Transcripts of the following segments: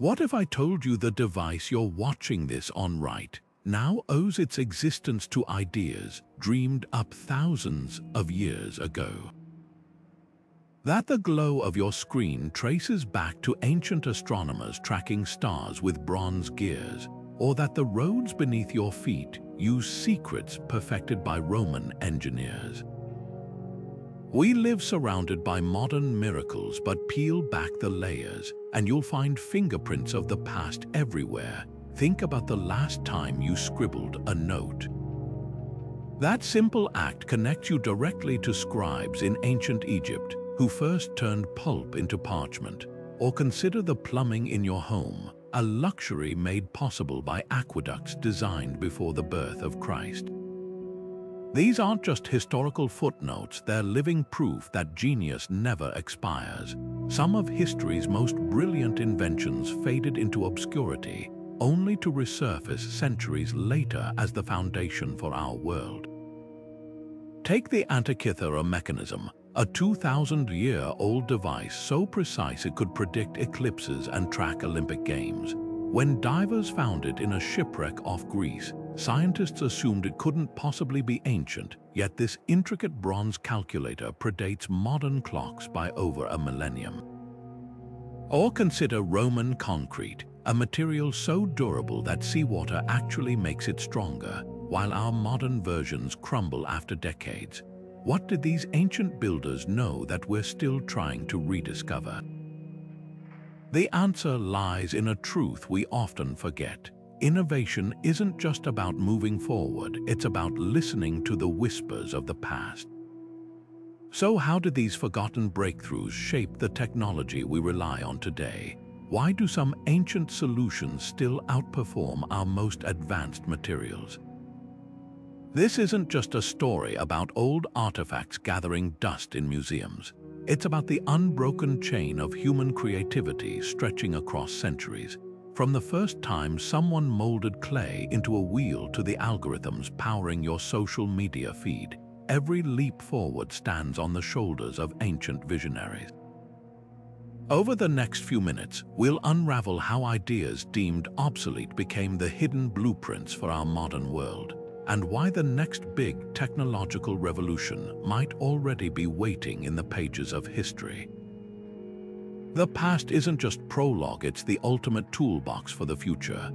What if I told you the device you're watching this on right now owes its existence to ideas dreamed up thousands of years ago? That the glow of your screen traces back to ancient astronomers tracking stars with bronze gears, or that the roads beneath your feet use secrets perfected by Roman engineers. We live surrounded by modern miracles, but peel back the layers and you'll find fingerprints of the past everywhere. Think about the last time you scribbled a note. That simple act connects you directly to scribes in ancient Egypt who first turned pulp into parchment. Or consider the plumbing in your home, a luxury made possible by aqueducts designed before the birth of Christ. These aren't just historical footnotes, they're living proof that genius never expires. Some of history's most brilliant inventions faded into obscurity, only to resurface centuries later as the foundation for our world. Take the Antikythera mechanism, a 2,000-year-old device so precise it could predict eclipses and track Olympic Games. When divers found it in a shipwreck off Greece, scientists assumed it couldn't possibly be ancient, yet this intricate bronze calculator predates modern clocks by over a millennium. Or consider Roman concrete, a material so durable that seawater actually makes it stronger, while our modern versions crumble after decades. What did these ancient builders know that we're still trying to rediscover? The answer lies in a truth we often forget. Innovation isn't just about moving forward, it's about listening to the whispers of the past. So how did these forgotten breakthroughs shape the technology we rely on today? Why do some ancient solutions still outperform our most advanced materials? This isn't just a story about old artifacts gathering dust in museums. It's about the unbroken chain of human creativity stretching across centuries. From the first time someone molded clay into a wheel to the algorithms powering your social media feed, every leap forward stands on the shoulders of ancient visionaries. Over the next few minutes, we'll unravel how ideas deemed obsolete became the hidden blueprints for our modern world, and why the next big technological revolution might already be waiting in the pages of history. The past isn't just prologue, it's the ultimate toolbox for the future.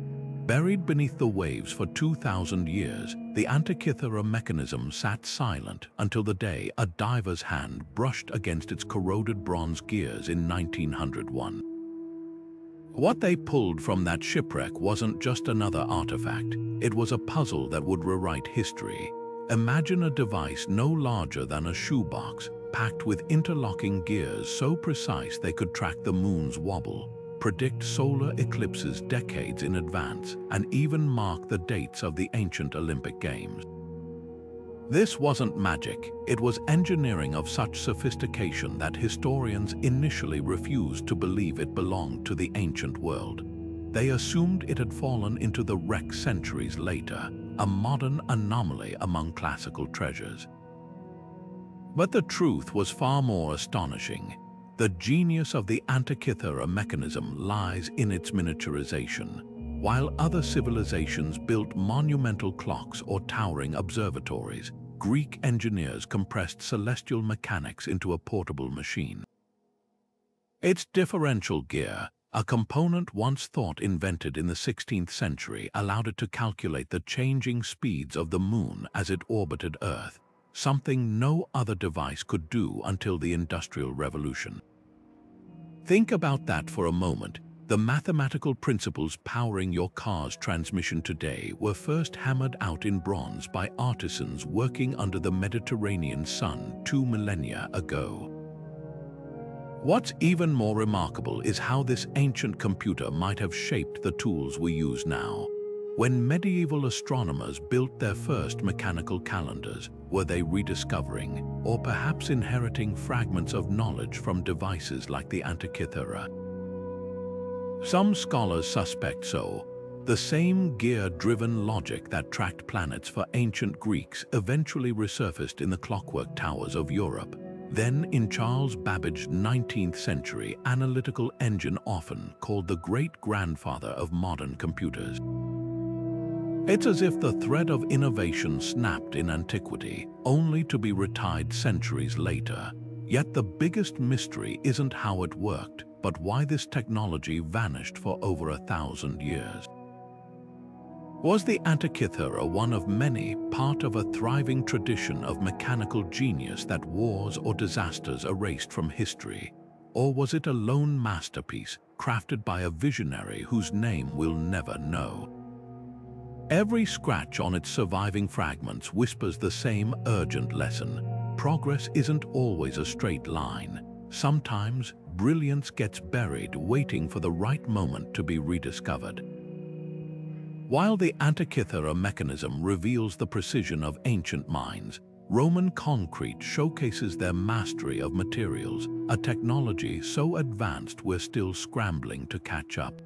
Buried beneath the waves for 2,000 years, the Antikythera mechanism sat silent until the day a diver's hand brushed against its corroded bronze gears in 1901. What they pulled from that shipwreck wasn't just another artifact, it was a puzzle that would rewrite history. Imagine a device no larger than a shoebox, packed with interlocking gears so precise they could track the moon's wobble, predict solar eclipses decades in advance, and even mark the dates of the ancient Olympic Games. This wasn't magic, it was engineering of such sophistication that historians initially refused to believe it belonged to the ancient world. They assumed it had fallen into the wreck centuries later, a modern anomaly among classical treasures. But the truth was far more astonishing. The genius of the Antikythera mechanism lies in its miniaturization. While other civilizations built monumental clocks or towering observatories, Greek engineers compressed celestial mechanics into a portable machine. Its differential gear, a component once thought invented in the 16th century, allowed it to calculate the changing speeds of the moon as it orbited Earth, something no other device could do until the Industrial Revolution. Think about that for a moment. The mathematical principles powering your car's transmission today were first hammered out in bronze by artisans working under the Mediterranean sun 2 millennia ago. What's even more remarkable is how this ancient computer might have shaped the tools we use now. When medieval astronomers built their first mechanical calendars, were they rediscovering, or perhaps inheriting fragments of knowledge from devices like the Antikythera? Some scholars suspect so. The same gear-driven logic that tracked planets for ancient Greeks eventually resurfaced in the clockwork towers of Europe. then in Charles Babbage's 19th century analytical engine, often called the great-grandfather of modern computers. It's as if the thread of innovation snapped in antiquity, only to be retied centuries later. Yet the biggest mystery isn't how it worked, but why this technology vanished for over 1,000 years. Was the Antikythera one of many, part of a thriving tradition of mechanical genius that wars or disasters erased from history? Or was it a lone masterpiece, crafted by a visionary whose name we'll never know? Every scratch on its surviving fragments whispers the same urgent lesson. Progress isn't always a straight line. Sometimes, brilliance gets buried waiting for the right moment to be rediscovered. While the Antikythera mechanism reveals the precision of ancient minds, Roman concrete showcases their mastery of materials, a technology so advanced we're still scrambling to catch up.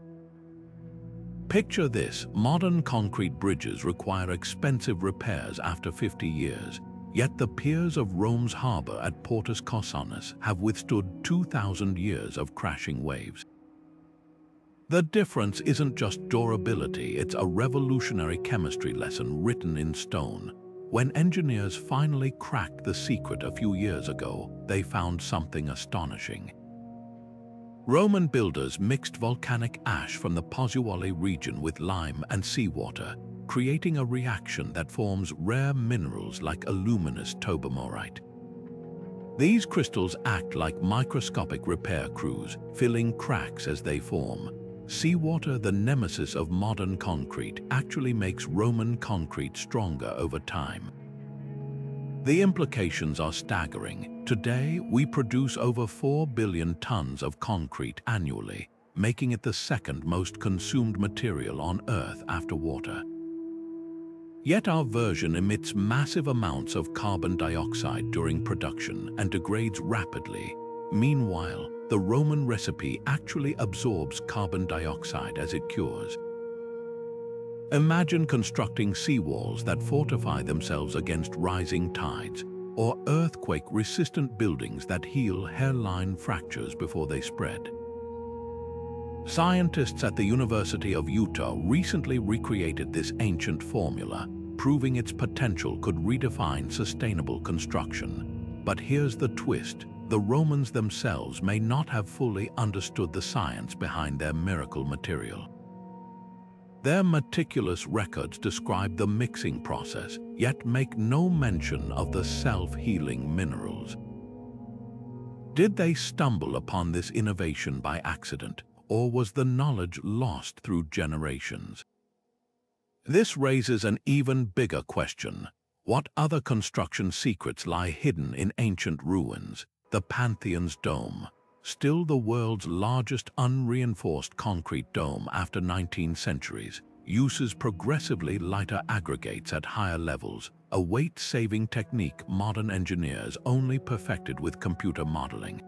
Picture this: modern concrete bridges require expensive repairs after 50 years, yet the piers of Rome's harbor at Portus Cossanus have withstood 2,000 years of crashing waves. The difference isn't just durability, it's a revolutionary chemistry lesson written in stone. When engineers finally cracked the secret a few years ago, they found something astonishing. Roman builders mixed volcanic ash from the Pozzuoli region with lime and seawater, creating a reaction that forms rare minerals like aluminous tobamorite. These crystals act like microscopic repair crews, filling cracks as they form. Seawater, the nemesis of modern concrete, actually makes Roman concrete stronger over time. The implications are staggering. Today, we produce over 4 billion tons of concrete annually, making it the second most consumed material on Earth after water. Yet our version emits massive amounts of carbon dioxide during production and degrades rapidly. Meanwhile, the Roman recipe actually absorbs carbon dioxide as it cures. Imagine constructing seawalls that fortify themselves against rising tides, or earthquake-resistant buildings that heal hairline fractures before they spread. Scientists at the University of Utah recently recreated this ancient formula, proving its potential could redefine sustainable construction. But here's the twist: the Romans themselves may not have fully understood the science behind their miracle material. Their meticulous records describe the mixing process, yet make no mention of the self-healing minerals. Did they stumble upon this innovation by accident, or was the knowledge lost through generations? This raises an even bigger question. What other construction secrets lie hidden in ancient ruins? The Pantheon's dome, still the world's largest unreinforced concrete dome after 19 centuries, uses progressively lighter aggregates at higher levels, a weight-saving technique modern engineers only perfected with computer modeling.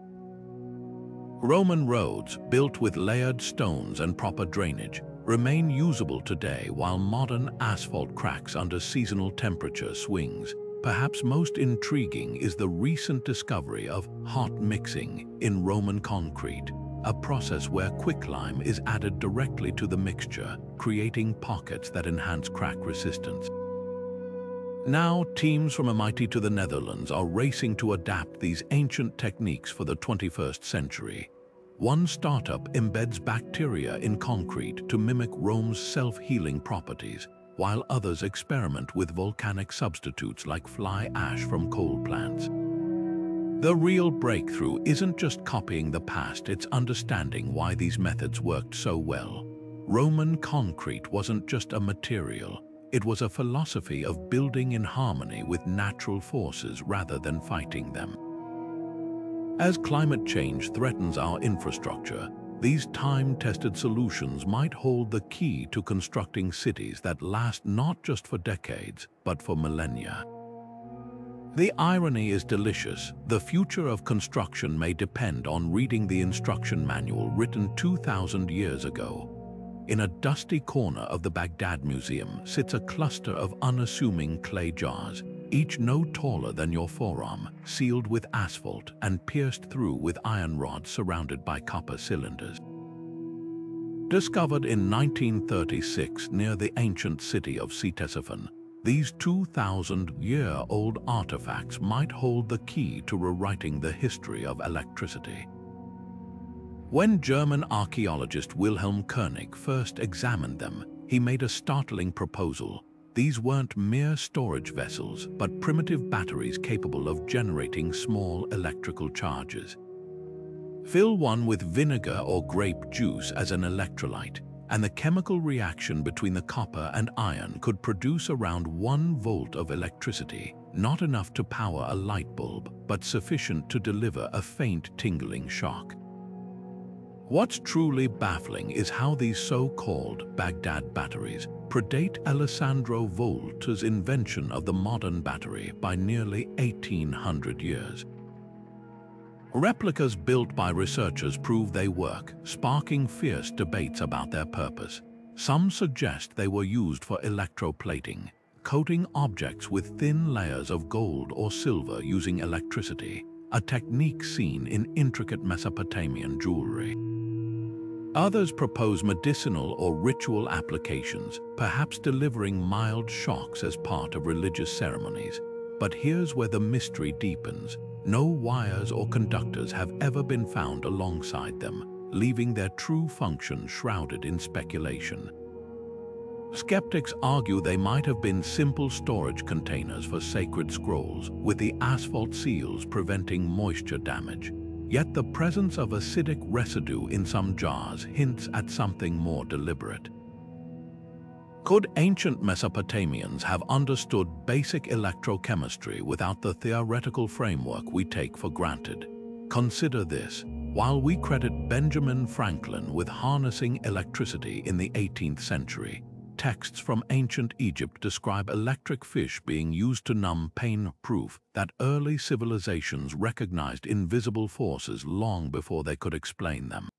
Roman roads, built with layered stones and proper drainage, remain usable today, while modern asphalt cracks under seasonal temperature swings. Perhaps most intriguing is the recent discovery of hot mixing in Roman concrete, a process where quicklime is added directly to the mixture, creating pockets that enhance crack resistance. Now, teams from MIT to the Netherlands are racing to adapt these ancient techniques for the 21st century. One startup embeds bacteria in concrete to mimic Rome's self-healing properties, while others experiment with volcanic substitutes like fly ash from coal plants. The real breakthrough isn't just copying the past, it's understanding why these methods worked so well. Roman concrete wasn't just a material, it was a philosophy of building in harmony with natural forces rather than fighting them. As climate change threatens our infrastructure, these time-tested solutions might hold the key to constructing cities that last not just for decades, but for millennia. The irony is delicious. The future of construction may depend on reading the instruction manual written 2,000 years ago. In a dusty corner of the Baghdad Museum sits a cluster of unassuming clay jars, each no taller than your forearm, sealed with asphalt and pierced through with iron rods surrounded by copper cylinders. Discovered in 1936 near the ancient city of Ctesiphon, these 2,000-year-old artifacts might hold the key to rewriting the history of electricity. When German archaeologist Wilhelm Koenig first examined them, he made a startling proposal. These weren't mere storage vessels, but primitive batteries capable of generating small electrical charges. Fill one with vinegar or grape juice as an electrolyte, and the chemical reaction between the copper and iron could produce around 1 volt of electricity, not enough to power a light bulb, but sufficient to deliver a faint tingling shock. What's truly baffling is how these so-called Baghdad batteries predate Alessandro Volta's invention of the modern battery by nearly 1,800 years. Replicas built by researchers prove they work, sparking fierce debates about their purpose. Some suggest they were used for electroplating, coating objects with thin layers of gold or silver using electricity, a technique seen in intricate Mesopotamian jewelry. Others propose medicinal or ritual applications, perhaps delivering mild shocks as part of religious ceremonies. But here's where the mystery deepens. No wires or conductors have ever been found alongside them, leaving their true function shrouded in speculation. Skeptics argue they might have been simple storage containers for sacred scrolls, with the asphalt seals preventing moisture damage. Yet the presence of acidic residue in some jars hints at something more deliberate. Could ancient Mesopotamians have understood basic electrochemistry without the theoretical framework we take for granted? Consider this. While we credit Benjamin Franklin with harnessing electricity in the 18th century, texts from ancient Egypt describe electric fish being used to numb pain, proof that early civilizations recognized invisible forces long before they could explain them.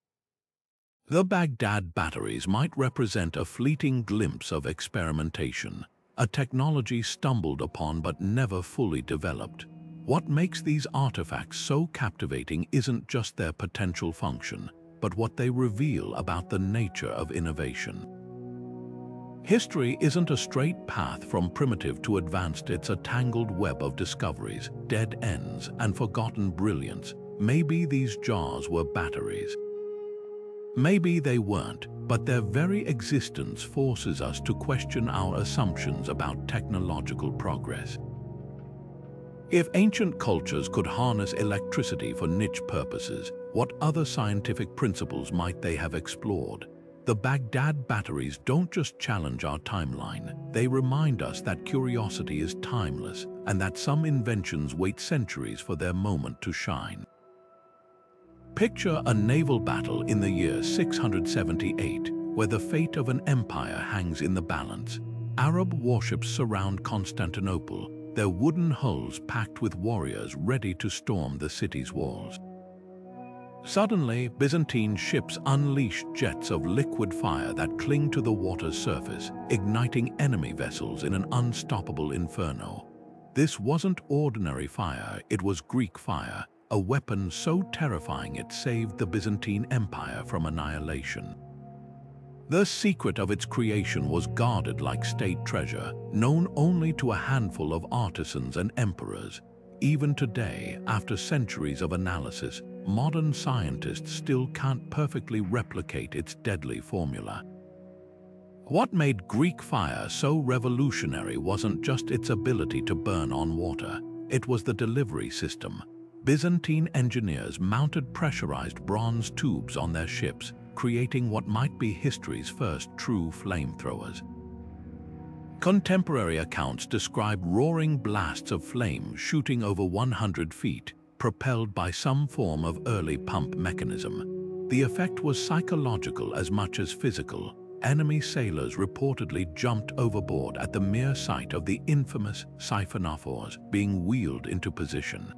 The Baghdad batteries might represent a fleeting glimpse of experimentation, a technology stumbled upon but never fully developed. What makes these artifacts so captivating isn't just their potential function, but what they reveal about the nature of innovation. History isn't a straight path from primitive to advanced. It's a tangled web of discoveries, dead ends, and forgotten brilliance. Maybe these jars were batteries. Maybe they weren't, but their very existence forces us to question our assumptions about technological progress. If ancient cultures could harness electricity for niche purposes, what other scientific principles might they have explored? The Baghdad batteries don't just challenge our timeline, they remind us that curiosity is timeless and that some inventions wait centuries for their moment to shine. Picture a naval battle in the year 678, where the fate of an empire hangs in the balance. Arab warships surround Constantinople, their wooden hulls packed with warriors ready to storm the city's walls. Suddenly, Byzantine ships unleash jets of liquid fire that cling to the water's surface, igniting enemy vessels in an unstoppable inferno. This wasn't ordinary fire, it was Greek fire, a weapon so terrifying it saved the Byzantine Empire from annihilation. The secret of its creation was guarded like state treasure, known only to a handful of artisans and emperors. Even today, after centuries of analysis, modern scientists still can't perfectly replicate its deadly formula. What made Greek fire so revolutionary wasn't just its ability to burn on water, it was the delivery system. Byzantine engineers mounted pressurized bronze tubes on their ships, creating what might be history's first true flamethrowers. Contemporary accounts describe roaring blasts of flame shooting over 100 feet, propelled by some form of early pump mechanism. The effect was psychological as much as physical. Enemy sailors reportedly jumped overboard at the mere sight of the infamous siphonophores being wheeled into position.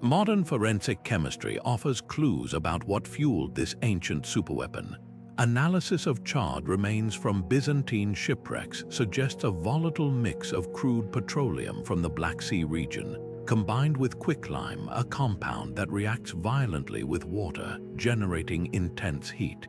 Modern forensic chemistry offers clues about what fueled this ancient superweapon. Analysis of charred remains from Byzantine shipwrecks suggests a volatile mix of crude petroleum from the Black Sea region, combined with quicklime, a compound that reacts violently with water, generating intense heat.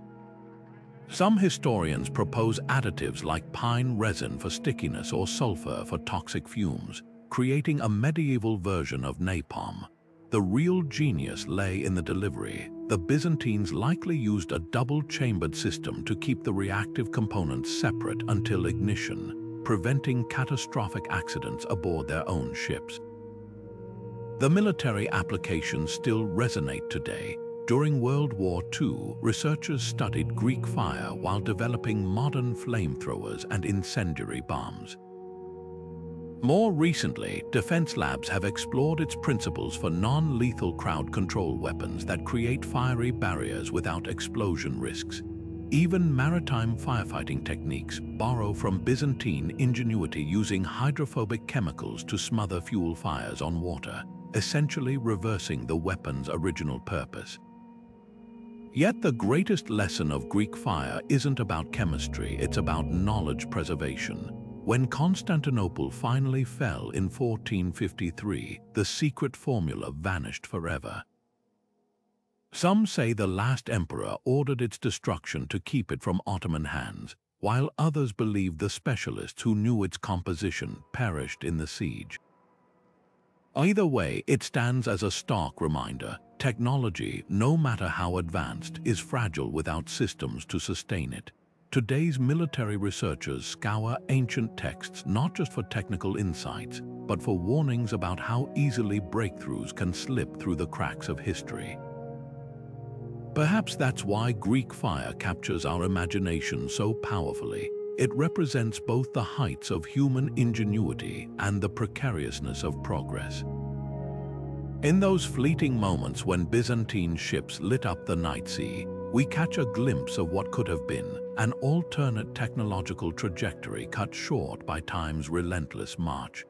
Some historians propose additives like pine resin for stickiness or sulfur for toxic fumes, creating a medieval version of napalm. The real genius lay in the delivery. The Byzantines likely used a double-chambered system to keep the reactive components separate until ignition, preventing catastrophic accidents aboard their own ships. The military applications still resonate today. During World War II, researchers studied Greek fire while developing modern flamethrowers and incendiary bombs. More recently, defense labs have explored its principles for non-lethal crowd control weapons that create fiery barriers without explosion risks. Even maritime firefighting techniques borrow from Byzantine ingenuity, using hydrophobic chemicals to smother fuel fires on water, essentially reversing the weapon's original purpose. Yet the greatest lesson of Greek fire isn't about chemistry, it's about knowledge preservation. When Constantinople finally fell in 1453, the secret formula vanished forever. Some say the last emperor ordered its destruction to keep it from Ottoman hands, while others believe the specialists who knew its composition perished in the siege. Either way, it stands as a stark reminder: technology, no matter how advanced, is fragile without systems to sustain it. Today's military researchers scour ancient texts not just for technical insights, but for warnings about how easily breakthroughs can slip through the cracks of history. Perhaps that's why Greek fire captures our imagination so powerfully. It represents both the heights of human ingenuity and the precariousness of progress. In those fleeting moments when Byzantine ships lit up the night sea, we catch a glimpse of what could have been: an alternate technological trajectory cut short by time's relentless march.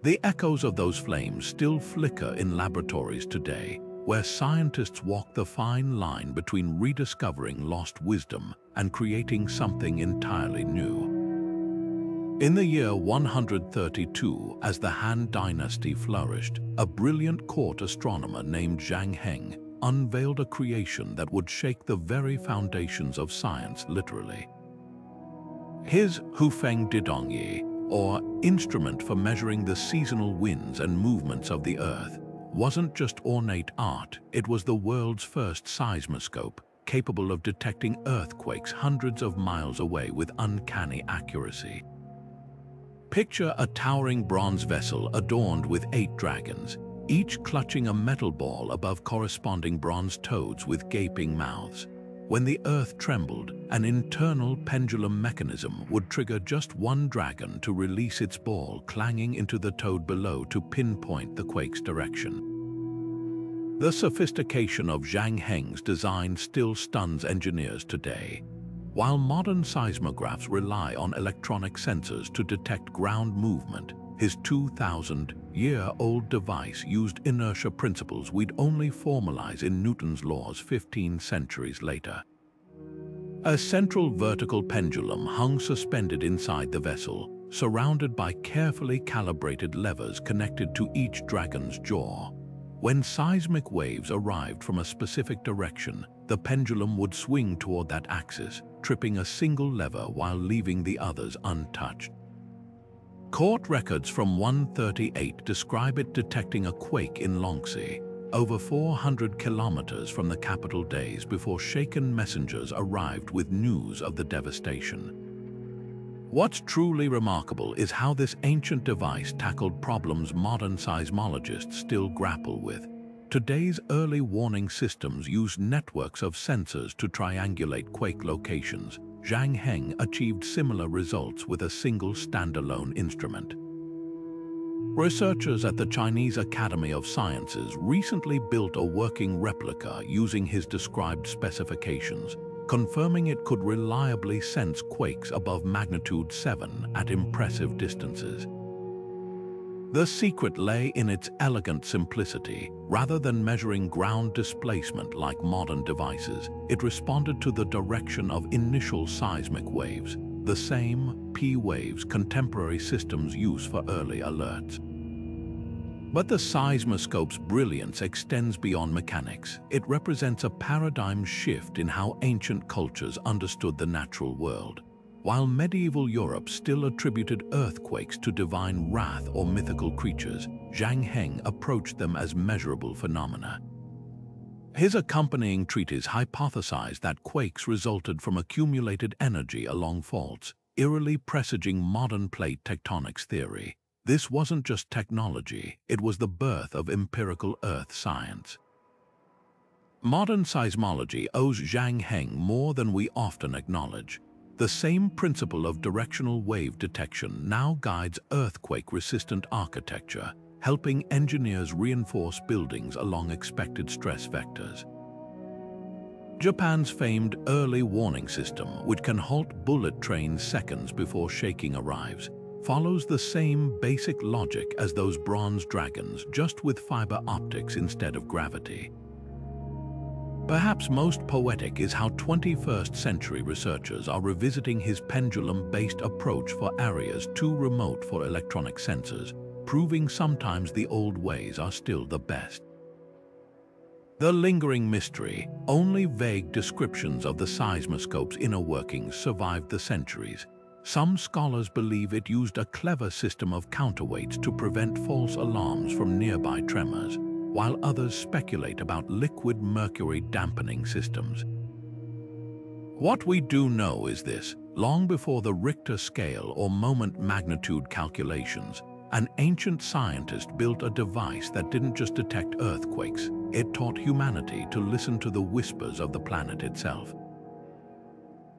The echoes of those flames still flicker in laboratories today, where scientists walk the fine line between rediscovering lost wisdom and creating something entirely new. In the year 132, as the Han dynasty flourished, a brilliant court astronomer named Heng unveiled a creation that would shake the very foundations of science literally. His Hufeng Didongyi, or instrument for measuring the seasonal winds and movements of the Earth, wasn't just ornate art, it was the world's first seismoscope, capable of detecting earthquakes hundreds of miles away with uncanny accuracy. Picture a towering bronze vessel adorned with 8 dragons, each clutching a metal ball above corresponding bronze toads with gaping mouths. When the Earth trembled, an internal pendulum mechanism would trigger just one dragon to release its ball, clanging into the toad below to pinpoint the quake's direction. The sophistication of Zhang Heng's design still stuns engineers today. While modern seismographs rely on electronic sensors to detect ground movement, his 2,000-year-old device used inertia principles we'd only formalize in Newton's laws 15 centuries later. A central vertical pendulum hung suspended inside the vessel, surrounded by carefully calibrated levers connected to each dragon's jaw. When seismic waves arrived from a specific direction, the pendulum would swing toward that axis, tripping a single lever while leaving the others untouched. Court records from 138 describe it detecting a quake in Longxi, over 400 kilometers from the capital, days before shaken messengers arrived with news of the devastation. What's truly remarkable is how this ancient device tackled problems modern seismologists still grapple with. Today's early warning systems use networks of sensors to triangulate quake locations. Zhang Heng achieved similar results with a single standalone instrument. Researchers at the Chinese Academy of Sciences recently built a working replica using his described specifications, confirming it could reliably sense quakes above magnitude 7 at impressive distances. The secret lay in its elegant simplicity. Rather than measuring ground displacement like modern devices, it responded to the direction of initial seismic waves, the same P waves contemporary systems use for early alerts. But the seismoscope's brilliance extends beyond mechanics. It represents a paradigm shift in how ancient cultures understood the natural world. While medieval Europe still attributed earthquakes to divine wrath or mythical creatures, Zhang Heng approached them as measurable phenomena. His accompanying treatise hypothesized that quakes resulted from accumulated energy along faults, eerily presaging modern plate tectonics theory. This wasn't just technology, it was the birth of empirical earth science. Modern seismology owes Zhang Heng more than we often acknowledge. The same principle of directional wave detection now guides earthquake-resistant architecture, helping engineers reinforce buildings along expected stress vectors. Japan's famed early warning system, which can halt bullet trains seconds before shaking arrives, follows the same basic logic as those bronze dragons, just with fiber optics instead of gravity. Perhaps most poetic is how 21st century researchers are revisiting his pendulum-based approach for areas too remote for electronic sensors, proving sometimes the old ways are still the best. The lingering mystery, only vague descriptions of the seismoscope's inner workings survived the centuries. Some scholars believe it used a clever system of counterweights to prevent false alarms from nearby tremors, while others speculate about liquid mercury dampening systems. What we do know is this: long before the Richter scale or moment magnitude calculations, an ancient scientist built a device that didn't just detect earthquakes, it taught humanity to listen to the whispers of the planet itself.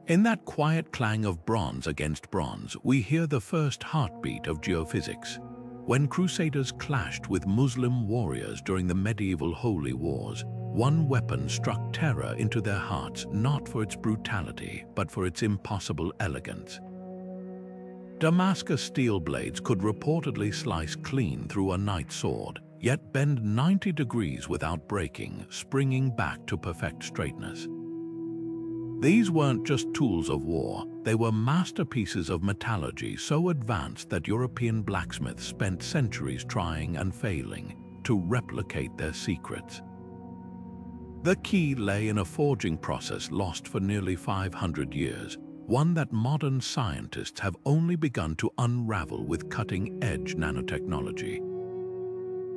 In that quiet clang of bronze against bronze, we hear the first heartbeat of geophysics. When crusaders clashed with Muslim warriors during the medieval holy wars, one weapon struck terror into their hearts, not for its brutality, but for its impossible elegance. Damascus steel blades could reportedly slice clean through a knight's sword, yet bend 90 degrees without breaking, springing back to perfect straightness. These weren't just tools of war, they were masterpieces of metallurgy so advanced that European blacksmiths spent centuries trying and failing to replicate their secrets. The key lay in a forging process lost for nearly 500 years, one that modern scientists have only begun to unravel with cutting-edge nanotechnology.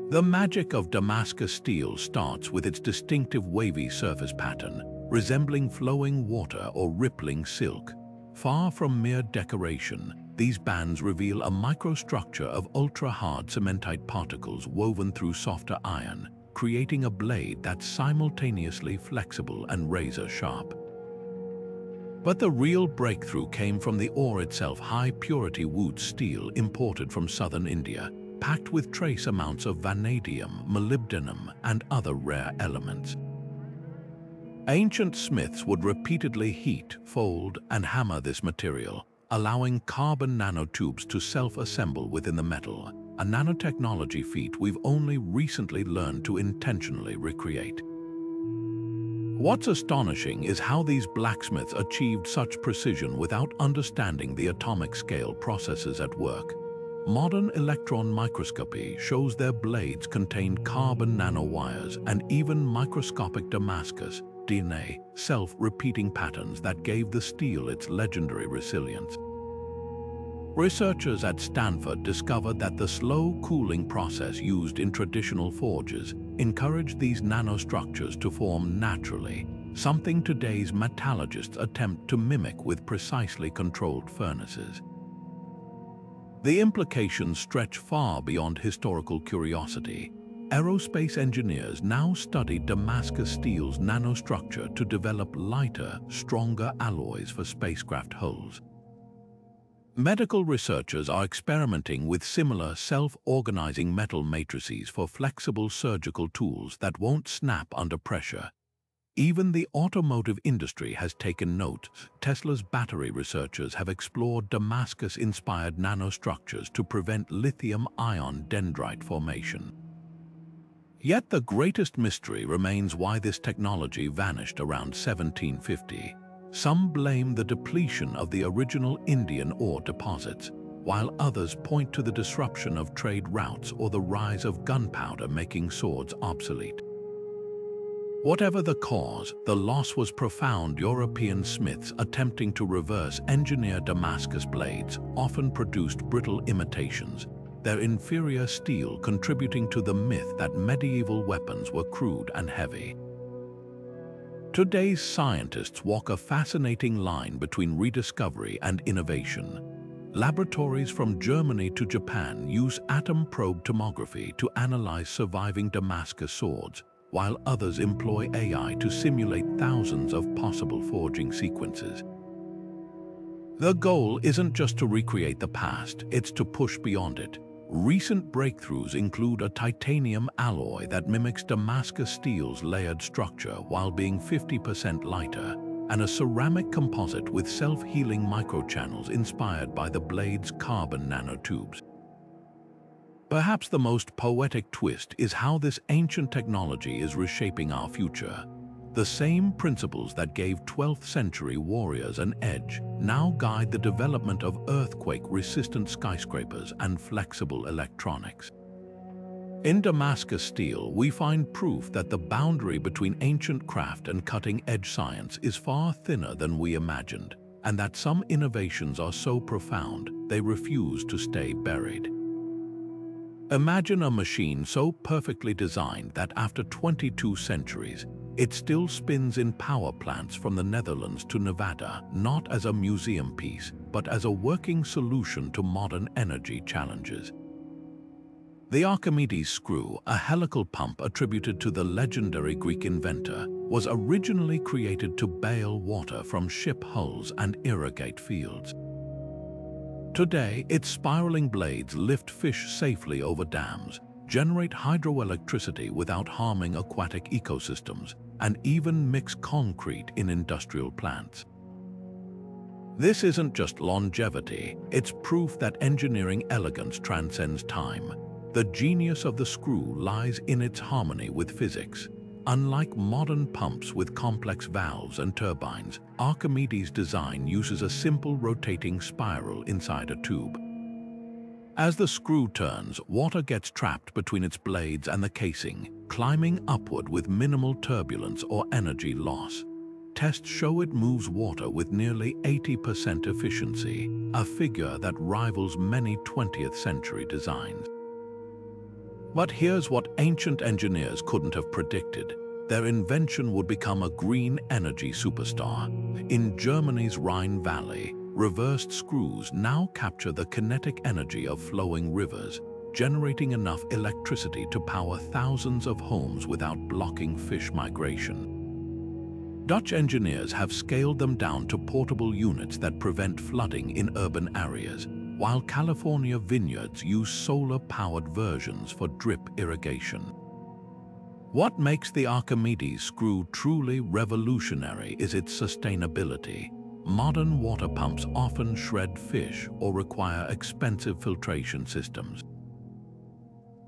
The magic of Damascus steel starts with its distinctive wavy surface pattern, resembling flowing water or rippling silk. Far from mere decoration, these bands reveal a microstructure of ultra-hard cementite particles woven through softer iron, creating a blade that's simultaneously flexible and razor-sharp. But the real breakthrough came from the ore itself, high-purity wood steel imported from southern India, packed with trace amounts of vanadium, molybdenum, and other rare elements. Ancient smiths would repeatedly heat, fold, and hammer this material, allowing carbon nanotubes to self-assemble within the metal, a nanotechnology feat we've only recently learned to intentionally recreate. What's astonishing is how these blacksmiths achieved such precision without understanding the atomic scale processes at work. Modern electron microscopy shows their blades contained carbon nanowires and even microscopic Damascus DNA, self-repeating patterns that gave the steel its legendary resilience. Researchers at Stanford discovered that the slow cooling process used in traditional forges encouraged these nanostructures to form naturally, something today's metallurgists attempt to mimic with precisely controlled furnaces. The implications stretch far beyond historical curiosity. Aerospace engineers now study Damascus steel's nanostructure to develop lighter, stronger alloys for spacecraft hulls. Medical researchers are experimenting with similar self-organizing metal matrices for flexible surgical tools that won't snap under pressure. Even the automotive industry has taken note. Tesla's battery researchers have explored Damascus-inspired nanostructures to prevent lithium-ion dendrite formation. Yet the greatest mystery remains why this technology vanished around 1750. Some blame the depletion of the original Indian ore deposits, while others point to the disruption of trade routes or the rise of gunpowder making swords obsolete. Whatever the cause, the loss was profound. European smiths attempting to reverse engineer Damascus blades often produced brittle imitations, their inferior steel contributing to the myth that medieval weapons were crude and heavy. Today's scientists walk a fascinating line between rediscovery and innovation. Laboratories from Germany to Japan use atom probe tomography to analyze surviving Damascus swords, while others employ AI to simulate thousands of possible forging sequences. The goal isn't just to recreate the past, it's to push beyond it. Recent breakthroughs include a titanium alloy that mimics Damascus steel's layered structure while being 50% lighter, and a ceramic composite with self-healing microchannels inspired by the blade's carbon nanotubes. Perhaps the most poetic twist is how this ancient technology is reshaping our future. The same principles that gave 12th century warriors an edge now guide the development of earthquake-resistant skyscrapers and flexible electronics. In Damascus steel, we find proof that the boundary between ancient craft and cutting-edge science is far thinner than we imagined, and that some innovations are so profound they refuse to stay buried. Imagine a machine so perfectly designed that after 22 centuries, it still spins in power plants from the Netherlands to Nevada, not as a museum piece, but as a working solution to modern energy challenges. The Archimedes screw, a helical pump attributed to the legendary Greek inventor, was originally created to bail water from ship hulls and irrigate fields. Today, its spiraling blades lift fish safely over dams, generate hydroelectricity without harming aquatic ecosystems, and even mix concrete in industrial plants. This isn't just longevity, it's proof that engineering elegance transcends time. The genius of the screw lies in its harmony with physics. Unlike modern pumps with complex valves and turbines, Archimedes' design uses a simple rotating spiral inside a tube. As the screw turns, water gets trapped between its blades and the casing, climbing upward with minimal turbulence or energy loss. Tests show it moves water with nearly 80% efficiency, a figure that rivals many 20th century designs. But here's what ancient engineers couldn't have predicted. Their invention would become a green energy superstar. In Germany's Rhine Valley, reversed screws now capture the kinetic energy of flowing rivers, generating enough electricity to power thousands of homes without blocking fish migration. Dutch engineers have scaled them down to portable units that prevent flooding in urban areas, while California vineyards use solar-powered versions for drip irrigation. What makes the Archimedes screw truly revolutionary is its sustainability. Modern water pumps often shred fish or require expensive filtration systems.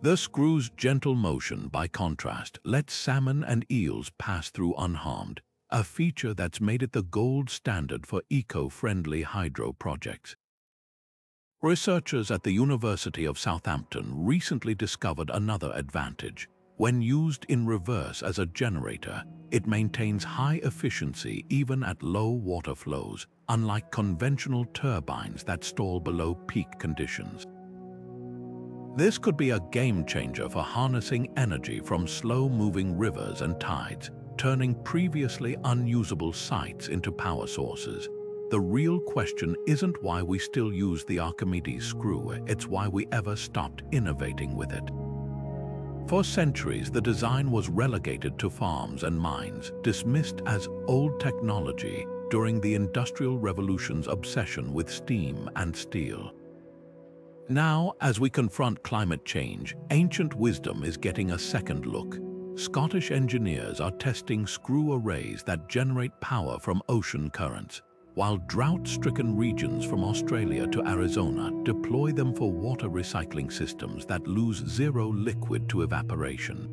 The screw's gentle motion, by contrast, lets salmon and eels pass through unharmed, a feature that's made it the gold standard for eco-friendly hydro projects. Researchers at the University of Southampton recently discovered another advantage. When used in reverse as a generator, it maintains high efficiency even at low water flows, unlike conventional turbines that stall below peak conditions. This could be a game changer for harnessing energy from slow-moving rivers and tides, turning previously unusable sites into power sources. The real question isn't why we still use the Archimedes screw, it's why we ever stopped innovating with it. For centuries, the design was relegated to farms and mines, dismissed as old technology during the Industrial Revolution's obsession with steam and steel. Now, as we confront climate change, ancient wisdom is getting a second look. Scottish engineers are testing screw arrays that generate power from ocean currents, while drought-stricken regions from Australia to Arizona deploy them for water recycling systems that lose zero liquid to evaporation.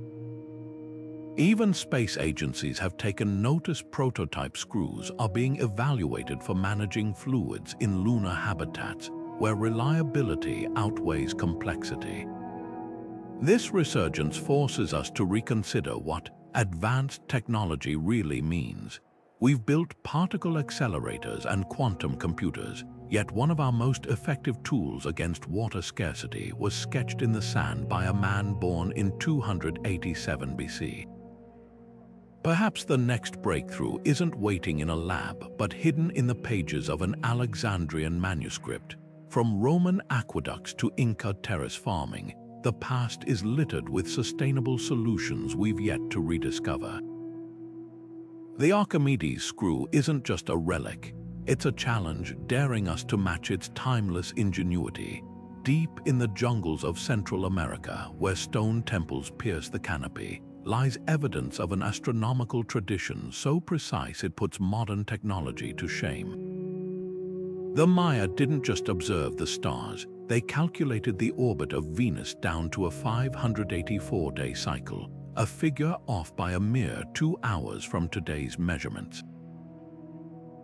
Even space agencies have taken notice prototype screws are being evaluated for managing fluids in lunar habitats, where reliability outweighs complexity. This resurgence forces us to reconsider what advanced technology really means. We've built particle accelerators and quantum computers, yet one of our most effective tools against water scarcity was sketched in the sand by a man born in 287 BC. Perhaps the next breakthrough isn't waiting in a lab, but hidden in the pages of an Alexandrian manuscript. From Roman aqueducts to Inca terrace farming, the past is littered with sustainable solutions we've yet to rediscover. The Archimedes screw isn't just a relic, it's a challenge daring us to match its timeless ingenuity. Deep in the jungles of Central America, where stone temples pierce the canopy, lies evidence of an astronomical tradition so precise it puts modern technology to shame. The Maya didn't just observe the stars, they calculated the orbit of Venus down to a 584-day cycle, a figure off by a mere 2 hours from today's measurements.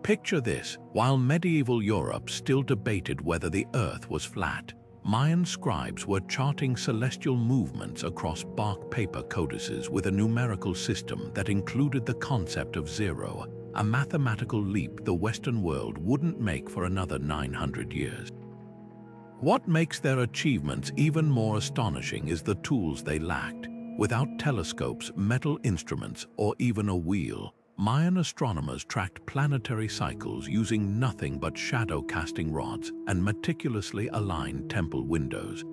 Picture this: while medieval Europe still debated whether the Earth was flat, Mayan scribes were charting celestial movements across bark paper codices with a numerical system that included the concept of zero, a mathematical leap the Western world wouldn't make for another 900 years. What makes their achievements even more astonishing is the tools they lacked. Without telescopes, metal instruments, or even a wheel, Mayan astronomers tracked planetary cycles using nothing but shadow-casting rods and meticulously aligned temple windows.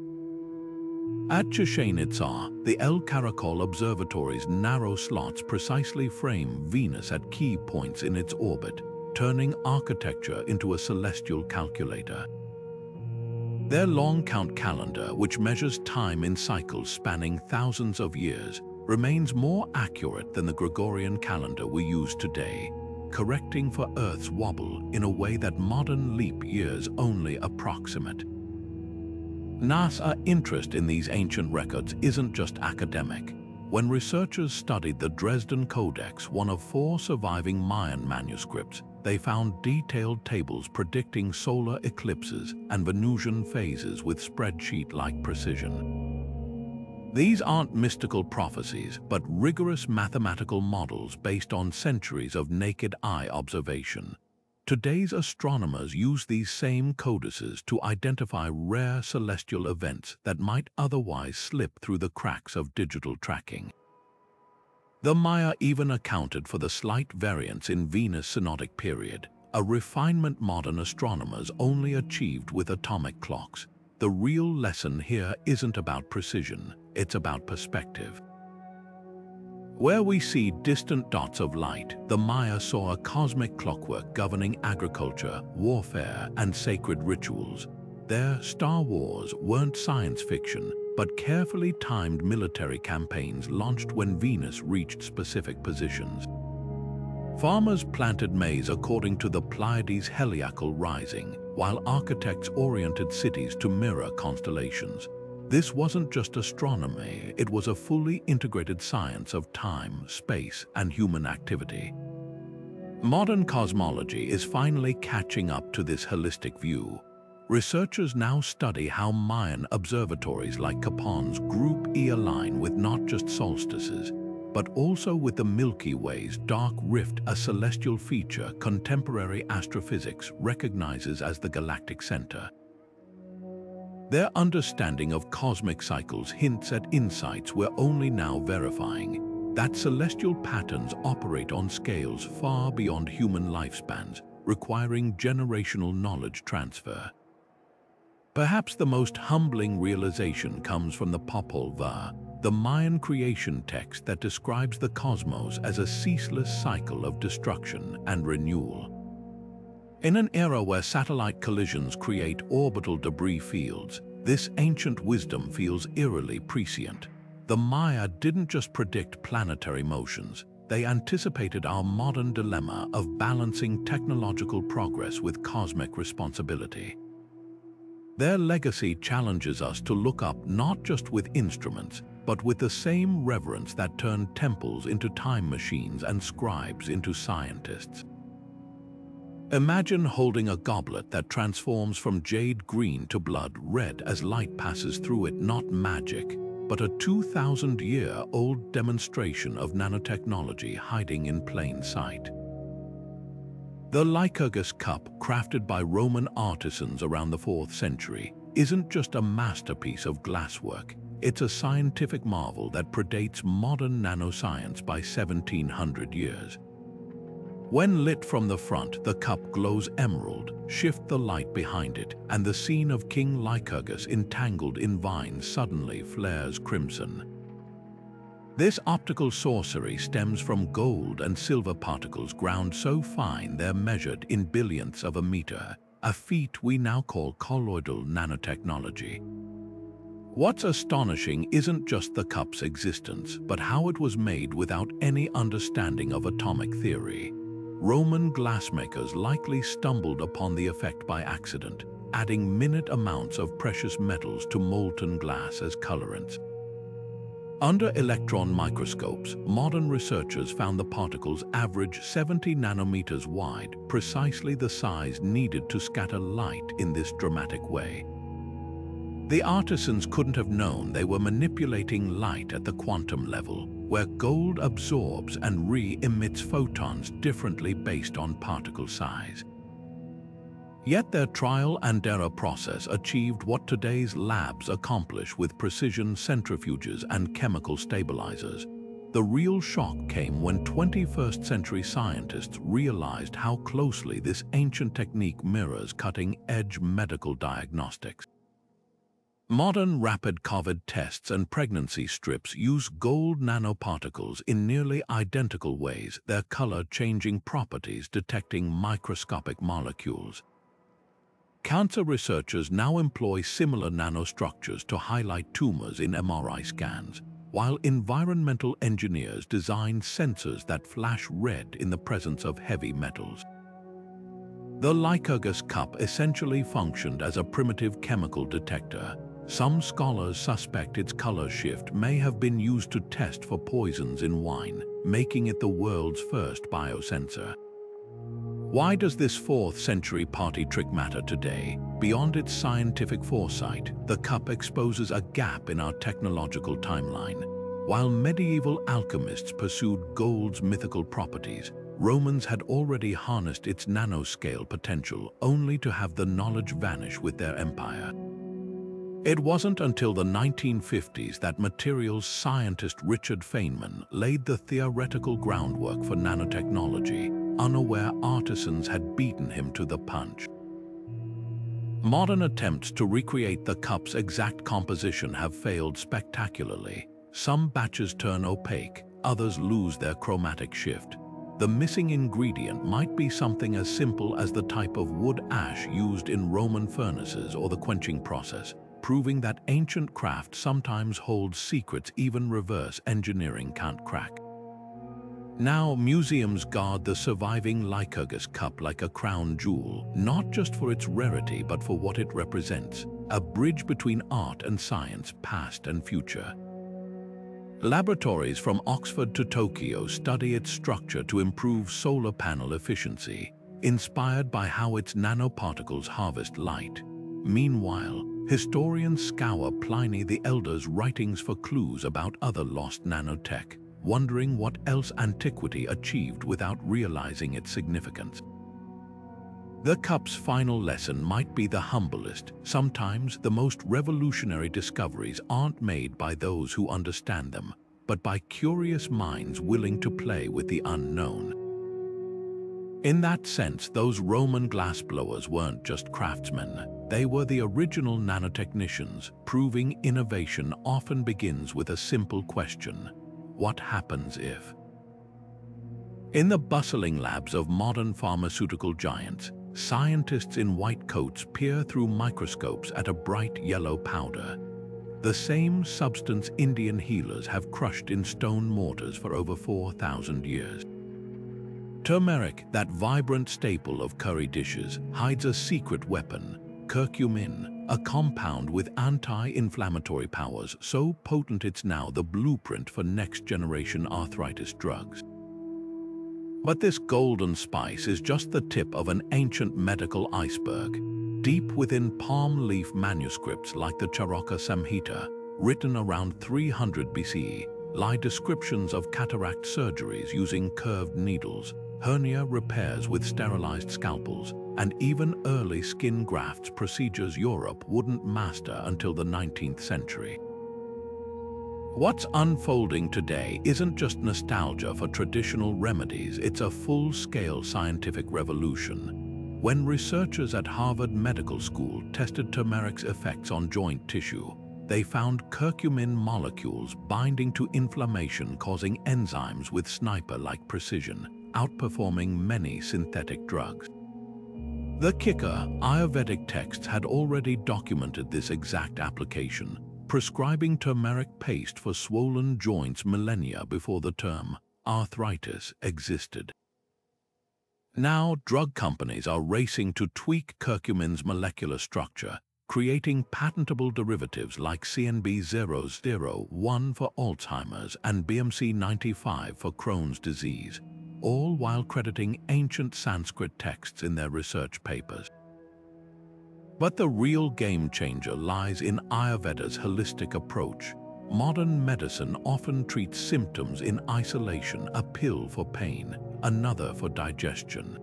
At Chichén Itzá, the El Caracol Observatory's narrow slots precisely frame Venus at key points in its orbit, turning architecture into a celestial calculator. Their long count calendar, which measures time in cycles spanning thousands of years, remains more accurate than the Gregorian calendar we use today, correcting for Earth's wobble in a way that modern leap years only approximate. NASA's interest in these ancient records isn't just academic. When researchers studied the Dresden Codex, one of 4 surviving Mayan manuscripts, they found detailed tables predicting solar eclipses and Venusian phases with spreadsheet-like precision. These aren't mystical prophecies, but rigorous mathematical models based on centuries of naked eye observation. Today's astronomers use these same codices to identify rare celestial events that might otherwise slip through the cracks of digital tracking. The Maya even accounted for the slight variance in Venus' synodic period, a refinement modern astronomers only achieved with atomic clocks. The real lesson here isn't about precision, it's about perspective. Where we see distant dots of light, the Maya saw a cosmic clockwork governing agriculture, warfare, and sacred rituals. Their Star Wars weren't science fiction, but carefully timed military campaigns launched when Venus reached specific positions. Farmers planted maize according to the Pleiades' heliacal rising, while architects oriented cities to mirror constellations. This wasn't just astronomy, it was a fully integrated science of time, space, and human activity. Modern cosmology is finally catching up to this holistic view. Researchers now study how Mayan observatories like Capon's Group E align with not just solstices, but also with the Milky Way's dark rift, a celestial feature contemporary astrophysics recognizes as the galactic center. Their understanding of cosmic cycles hints at insights we're only now verifying, that celestial patterns operate on scales far beyond human lifespans, requiring generational knowledge transfer. Perhaps the most humbling realization comes from the Popol Vuh, the Mayan creation text that describes the cosmos as a ceaseless cycle of destruction and renewal. In an era where satellite collisions create orbital debris fields, this ancient wisdom feels eerily prescient. The Maya didn't just predict planetary motions, they anticipated our modern dilemma of balancing technological progress with cosmic responsibility. Their legacy challenges us to look up not just with instruments, but with the same reverence that turned temples into time machines and scribes into scientists. Imagine holding a goblet that transforms from jade green to blood red as light passes through it, not magic, but a 2,000-year-old demonstration of nanotechnology hiding in plain sight. The Lycurgus cup, crafted by Roman artisans around the 4th century, isn't just a masterpiece of glasswork, it's a scientific marvel that predates modern nanoscience by 1,700 years. When lit from the front, the cup glows emerald. Shift the light behind it, and the scene of King Lycurgus entangled in vines suddenly flares crimson. This optical sorcery stems from gold and silver particles ground so fine they're measured in billionths of a meter, a feat we now call colloidal nanotechnology. What's astonishing isn't just the cup's existence, but how it was made without any understanding of atomic theory. Roman glassmakers likely stumbled upon the effect by accident, adding minute amounts of precious metals to molten glass as colorants. Under electron microscopes, modern researchers found the particles average 70 nanometers wide, precisely the size needed to scatter light in this dramatic way. The artisans couldn't have known they were manipulating light at the quantum level, where gold absorbs and re-emits photons differently based on particle size. Yet their trial and error process achieved what today's labs accomplish with precision centrifuges and chemical stabilizers. The real shock came when 21st century scientists realized how closely this ancient technique mirrors cutting-edge medical diagnostics. Modern rapid COVID tests and pregnancy strips use gold nanoparticles in nearly identical ways, their color-changing properties detecting microscopic molecules. Cancer researchers now employ similar nanostructures to highlight tumors in MRI scans, while environmental engineers design sensors that flash red in the presence of heavy metals. The Lycurgus cup essentially functioned as a primitive chemical detector. Some scholars suspect its color shift may have been used to test for poisons in wine, making it the world's first biosensor. Why does this 4th century party trick matter today? Beyond its scientific foresight, the cup exposes a gap in our technological timeline. While medieval alchemists pursued gold's mythical properties, Romans had already harnessed its nanoscale potential, only to have the knowledge vanish with their empire. It wasn't until the 1950s that materials scientist Richard Feynman laid the theoretical groundwork for nanotechnology, unaware artisans had beaten him to the punch. Modern attempts to recreate the cup's exact composition have failed spectacularly. Some batches turn opaque, others lose their chromatic shift. The missing ingredient might be something as simple as the type of wood ash used in Roman furnaces or the quenching process, proving that ancient craft sometimes holds secrets even reverse engineering can't crack. Now, museums guard the surviving Lycurgus cup like a crown jewel, not just for its rarity but for what it represents, a bridge between art and science, past and future. Laboratories from Oxford to Tokyo study its structure to improve solar panel efficiency, inspired by how its nanoparticles harvest light. Meanwhile, historians scour Pliny the Elder's writings for clues about other lost nanotech, wondering what else antiquity achieved without realizing its significance. The cup's final lesson might be the humblest. Sometimes the most revolutionary discoveries aren't made by those who understand them, but by curious minds willing to play with the unknown. In that sense, those Roman glassblowers weren't just craftsmen. They were the original nanotechnicians, proving innovation often begins with a simple question: what happens if? In the bustling labs of modern pharmaceutical giants, scientists in white coats peer through microscopes at a bright yellow powder. the same substance Indian healers have crushed in stone mortars for over 4,000 years. Turmeric, that vibrant staple of curry dishes, hides a secret weapon, curcumin, a compound with anti-inflammatory powers so potent it's now the blueprint for next-generation arthritis drugs. But this golden spice is just the tip of an ancient medical iceberg. Deep within palm leaf manuscripts like the Charaka Samhita, written around 300 BCE, lie descriptions of cataract surgeries using curved needles, hernia repairs with sterilized scalpels, and even early skin grafts procedures Europe wouldn't master until the 19th century. What's unfolding today isn't just nostalgia for traditional remedies, it's a full-scale scientific revolution. When researchers at Harvard Medical School tested turmeric's effects on joint tissue, they found curcumin molecules binding to inflammation, causing enzymes with sniper-like precision, outperforming many synthetic drugs. The kicker, Ayurvedic texts had already documented this exact application, prescribing turmeric paste for swollen joints millennia before the term arthritis existed. Now, drug companies are racing to tweak curcumin's molecular structure, creating patentable derivatives like CNB001 for Alzheimer's and BMC95 for Crohn's disease, all while crediting ancient Sanskrit texts in their research papers. But the real game changer lies in Ayurveda's holistic approach. Modern medicine often treats symptoms in isolation, a pill for pain, another for digestion.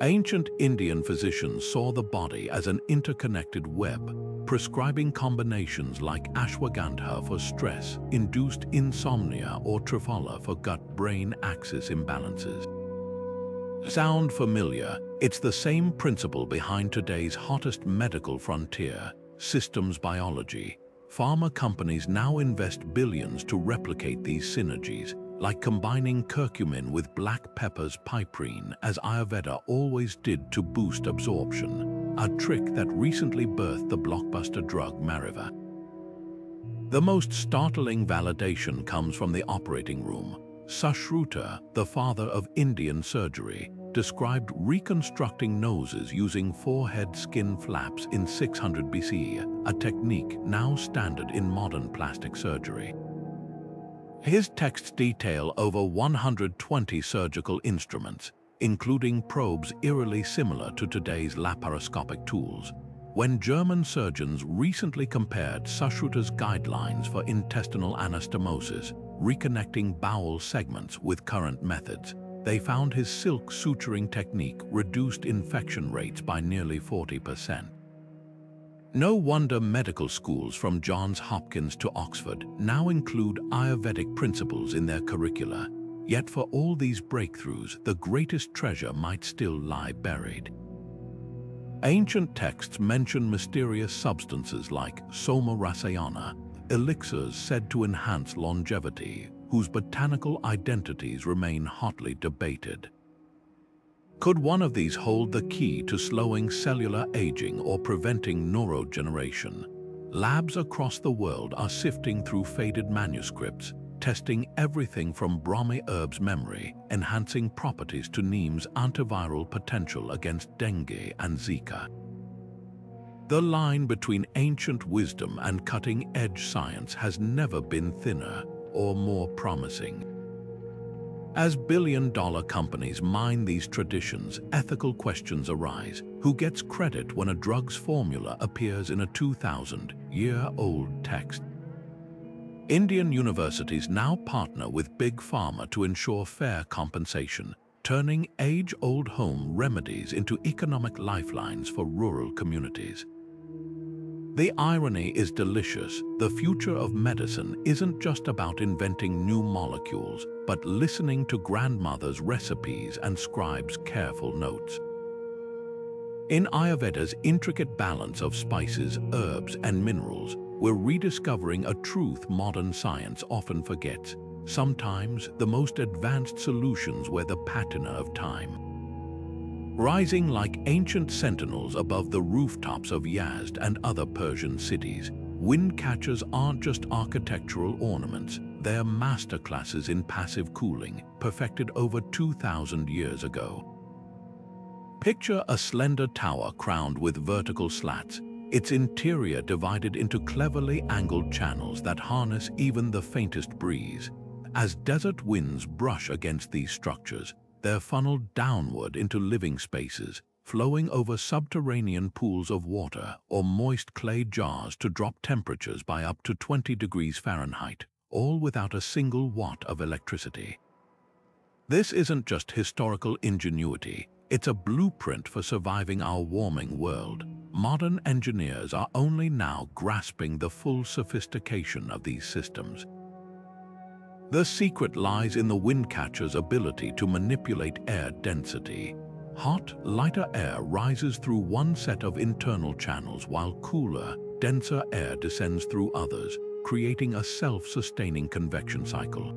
Ancient Indian physicians saw the body as an interconnected web, prescribing combinations like ashwagandha for stress-induced insomnia or triphala for gut-brain axis imbalances. Sound familiar? It's the same principle behind today's hottest medical frontier, systems biology. Pharma companies now invest billions to replicate these synergies, like combining curcumin with black pepper's piperine, as Ayurveda always did, to boost absorption, a trick that recently birthed the blockbuster drug Mariva. The most startling validation comes from the operating room. Sushruta, the father of Indian surgery, described reconstructing noses using forehead skin flaps in 600 BCE, a technique now standard in modern plastic surgery. His texts detail over 120 surgical instruments, including probes eerily similar to today's laparoscopic tools. When German surgeons recently compared Sushruta's guidelines for intestinal anastomosis, reconnecting bowel segments with current methods, they found his silk suturing technique reduced infection rates by nearly 40%. No wonder medical schools from Johns Hopkins to Oxford now include Ayurvedic principles in their curricula. Yet for all these breakthroughs, the greatest treasure might still lie buried. Ancient texts mention mysterious substances like soma rasayana, elixirs said to enhance longevity, whose botanical identities remain hotly debated. Could one of these hold the key to slowing cellular aging or preventing neurodegeneration? Labs across the world are sifting through faded manuscripts, testing everything from Brahmi herbs memory, enhancing properties to neem's antiviral potential against dengue and Zika. The line between ancient wisdom and cutting-edge science has never been thinner or more promising. As billion-dollar companies mine these traditions, ethical questions arise. Who gets credit when a drug's formula appears in a 2,000-year-old text? Indian universities now partner with Big Pharma to ensure fair compensation, turning age-old home remedies into economic lifelines for rural communities. The irony is delicious. The future of medicine isn't just about inventing new molecules, but listening to grandmothers' recipes and scribes' careful notes. In Ayurveda's intricate balance of spices, herbs, and minerals, we're rediscovering a truth modern science often forgets. Sometimes the most advanced solutions were the patina of time. Rising like ancient sentinels above the rooftops of Yazd and other Persian cities, windcatchers aren't just architectural ornaments, they're masterclasses in passive cooling, perfected over 2,000 years ago. Picture a slender tower crowned with vertical slats, its interior divided into cleverly angled channels that harness even the faintest breeze. As desert winds brush against these structures, they're funneled downward into living spaces, flowing over subterranean pools of water or moist clay jars to drop temperatures by up to 20 degrees Fahrenheit, all without a single watt of electricity. This isn't just historical ingenuity, it's a blueprint for surviving our warming world. Modern engineers are only now grasping the full sophistication of these systems. The secret lies in the windcatcher's ability to manipulate air density. Hot, lighter air rises through one set of internal channels while cooler, denser air descends through others, creating a self-sustaining convection cycle.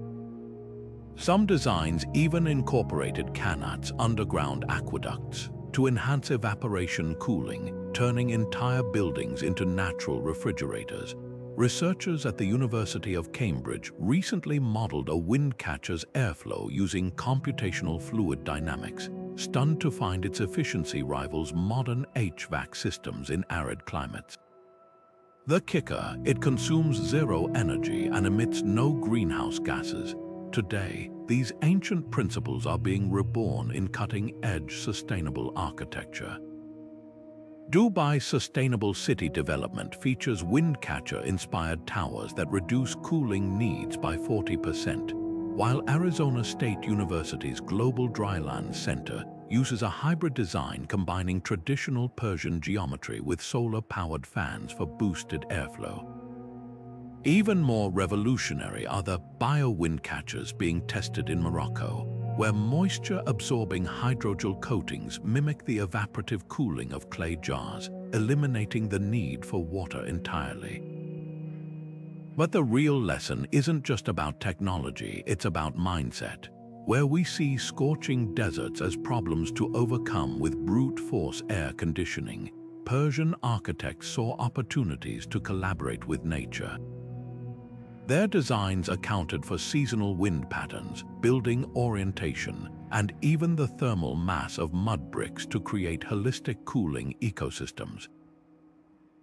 Some designs even incorporated canats, underground aqueducts, to enhance evaporation cooling, turning entire buildings into natural refrigerators. Researchers at the University of Cambridge recently modeled a windcatcher's airflow using computational fluid dynamics, stunned to find its efficiency rivals modern HVAC systems in arid climates. The kicker, it consumes zero energy and emits no greenhouse gases. Today, these ancient principles are being reborn in cutting-edge sustainable architecture. Dubai's sustainable city development features windcatcher-inspired towers that reduce cooling needs by 40%, while Arizona State University's Global Dryland Center uses a hybrid design combining traditional Persian geometry with solar-powered fans for boosted airflow. Even more revolutionary are the bio-windcatchers being tested in Morocco, where moisture-absorbing hydrogel coatings mimic the evaporative cooling of clay jars, eliminating the need for water entirely. But the real lesson isn't just about technology, it's about mindset, where we see scorching deserts as problems to overcome with brute force air conditioning. Persian architects saw opportunities to collaborate with nature. Their designs accounted for seasonal wind patterns, building orientation, and even the thermal mass of mud bricks to create holistic cooling ecosystems.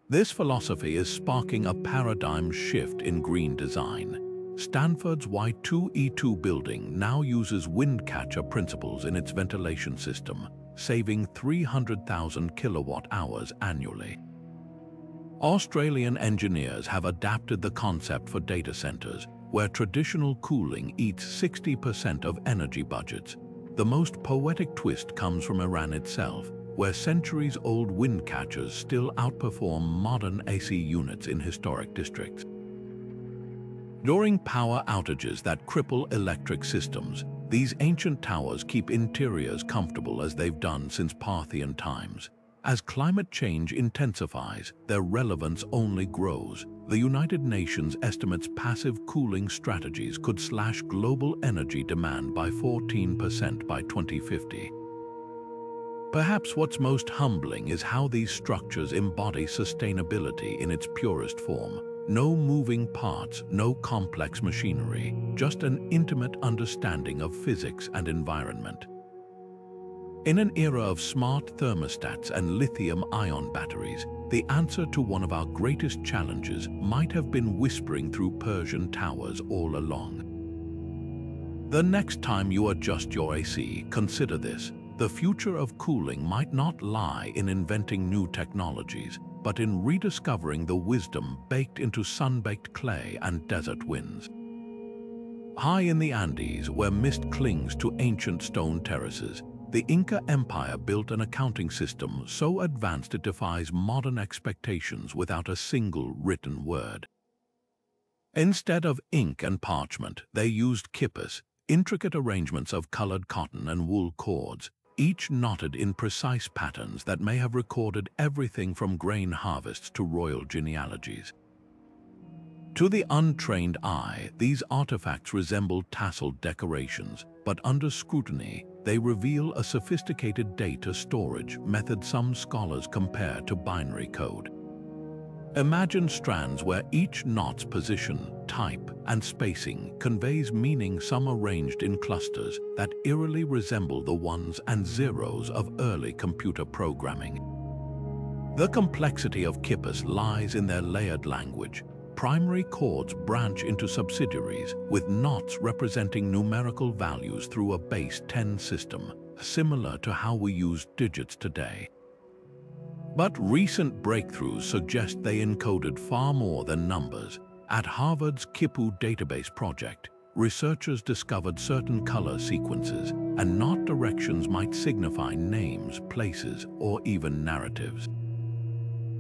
This philosophy is sparking a paradigm shift in green design. Stanford's Y2E2 building now uses windcatcher principles in its ventilation system, saving 300,000 kilowatt-hours annually. Australian engineers have adapted the concept for data centers, where traditional cooling eats 60% of energy budgets. The most poetic twist comes from Iran itself, where centuries-old windcatchers still outperform modern AC units in historic districts. During power outages that cripple electric systems, these ancient towers keep interiors comfortable as they've done since Parthian times. As climate change intensifies, their relevance only grows. The United Nations estimates passive cooling strategies could slash global energy demand by 14% by 2050. Perhaps what's most humbling is how these structures embody sustainability in its purest form. No moving parts, no complex machinery, just an intimate understanding of physics and environment. In an era of smart thermostats and lithium-ion batteries, the answer to one of our greatest challenges might have been whispering through Persian towers all along. The next time you adjust your AC, consider this. The future of cooling might not lie in inventing new technologies, but in rediscovering the wisdom baked into sun-baked clay and desert winds. High in the Andes, where mist clings to ancient stone terraces, the Inca Empire built an accounting system so advanced it defies modern expectations without a single written word. Instead of ink and parchment, they used kippus, intricate arrangements of colored cotton and wool cords, each knotted in precise patterns that may have recorded everything from grain harvests to royal genealogies. To the untrained eye, these artifacts resemble tasseled decorations, but under scrutiny, they reveal a sophisticated data storage method some scholars compare to binary code. Imagine strands where each knot's position, type, and spacing conveys meaning, some arranged in clusters that eerily resemble the ones and zeros of early computer programming. The complexity of kippahs lies in their layered language. Primary chords branch into subsidiaries, with knots representing numerical values through a base 10 system, similar to how we use digits today. But recent breakthroughs suggest they encoded far more than numbers. At Harvard's Kipu database project, researchers discovered certain color sequences, and knot directions might signify names, places, or even narratives.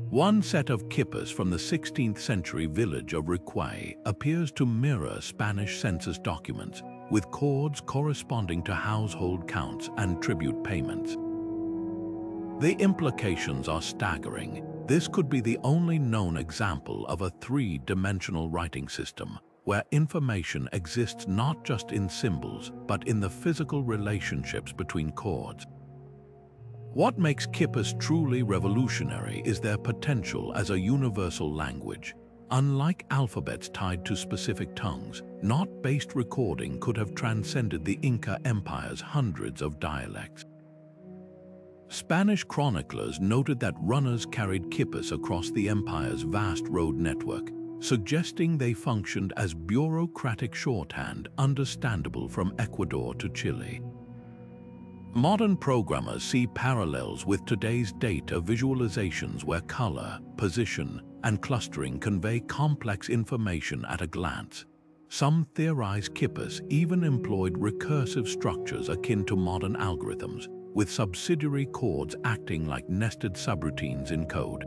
One set of kippahs from the 16th century village of Recuay appears to mirror Spanish census documents, with chords corresponding to household counts and tribute payments. The implications are staggering. This could be the only known example of a three-dimensional writing system, where information exists not just in symbols, but in the physical relationships between chords. What makes kippahs truly revolutionary is their potential as a universal language. Unlike alphabets tied to specific tongues, knot-based recording could have transcended the Inca Empire's hundreds of dialects. Spanish chroniclers noted that runners carried kippahs across the empire's vast road network, suggesting they functioned as bureaucratic shorthand understandable from Ecuador to Chile. Modern programmers see parallels with today's data visualizations where color, position, and clustering convey complex information at a glance. Some theorize kippahs even employed recursive structures akin to modern algorithms, with subsidiary chords acting like nested subroutines in code.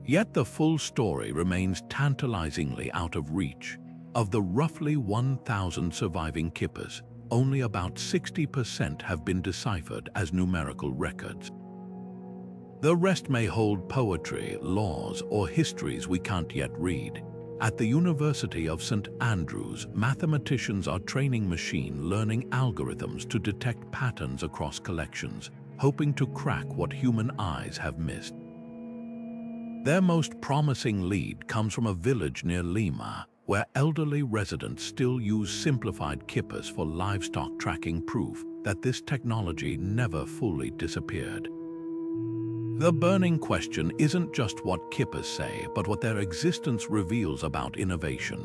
Yet the full story remains tantalizingly out of reach. Of the roughly 1,000 surviving kippahs, only about 60% have been deciphered as numerical records. The rest may hold poetry, laws, or histories we can't yet read. At the University of St. Andrews, mathematicians are training machine learning algorithms to detect patterns across collections, hoping to crack what human eyes have missed. Their most promising lead comes from a village near Lima, where elderly residents still use simplified kippahs for livestock tracking, proof that this technology never fully disappeared. The burning question isn't just what kippahs say, but what their existence reveals about innovation.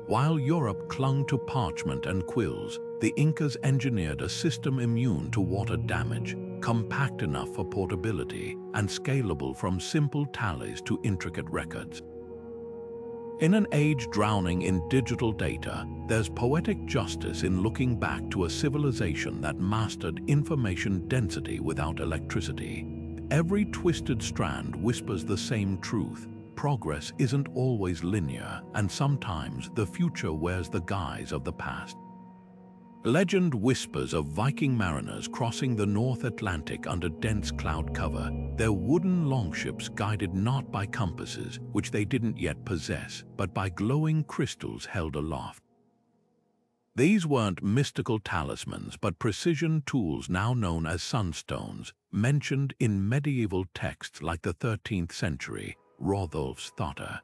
While Europe clung to parchment and quills, the Incas engineered a system immune to water damage, compact enough for portability, and scalable from simple tallies to intricate records. In an age drowning in digital data, there's poetic justice in looking back to a civilization that mastered information density without electricity. Every twisted strand whispers the same truth. Progress isn't always linear, and sometimes the future wears the guise of the past. Legend whispers of Viking mariners crossing the North Atlantic under dense cloud cover, their wooden longships guided not by compasses, which they didn't yet possess, but by glowing crystals held aloft. These weren't mystical talismans, but precision tools now known as sunstones, mentioned in medieval texts like the 13th century Rodolf's Thotter.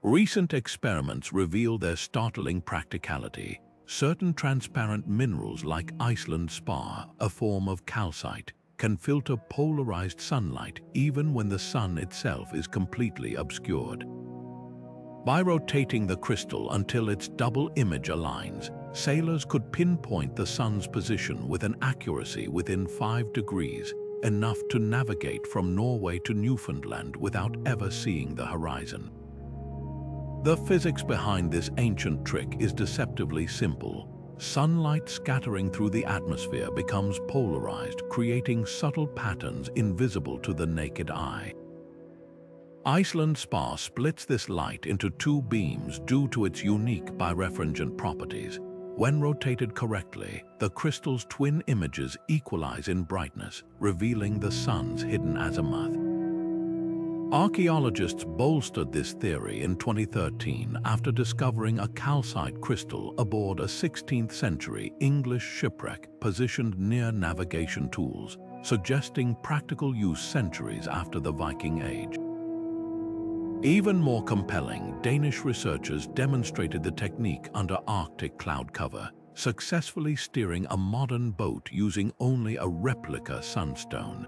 Recent experiments reveal their startling practicality. Certain transparent minerals like Iceland spar, a form of calcite, can filter polarized sunlight even when the sun itself is completely obscured. By rotating the crystal until its double image aligns, sailors could pinpoint the sun's position with an accuracy within 5 degrees, enough to navigate from Norway to Newfoundland without ever seeing the horizon. The physics behind this ancient trick is deceptively simple. Sunlight scattering through the atmosphere becomes polarized, creating subtle patterns invisible to the naked eye. Iceland spar splits this light into 2 beams due to its unique birefringent properties. When rotated correctly, the crystal's twin images equalize in brightness, revealing the sun's hidden azimuth. Archaeologists bolstered this theory in 2013 after discovering a calcite crystal aboard a 16th century English shipwreck positioned near navigation tools, suggesting practical use centuries after the Viking Age. Even more compelling, Danish researchers demonstrated the technique under Arctic cloud cover, successfully steering a modern boat using only a replica sunstone.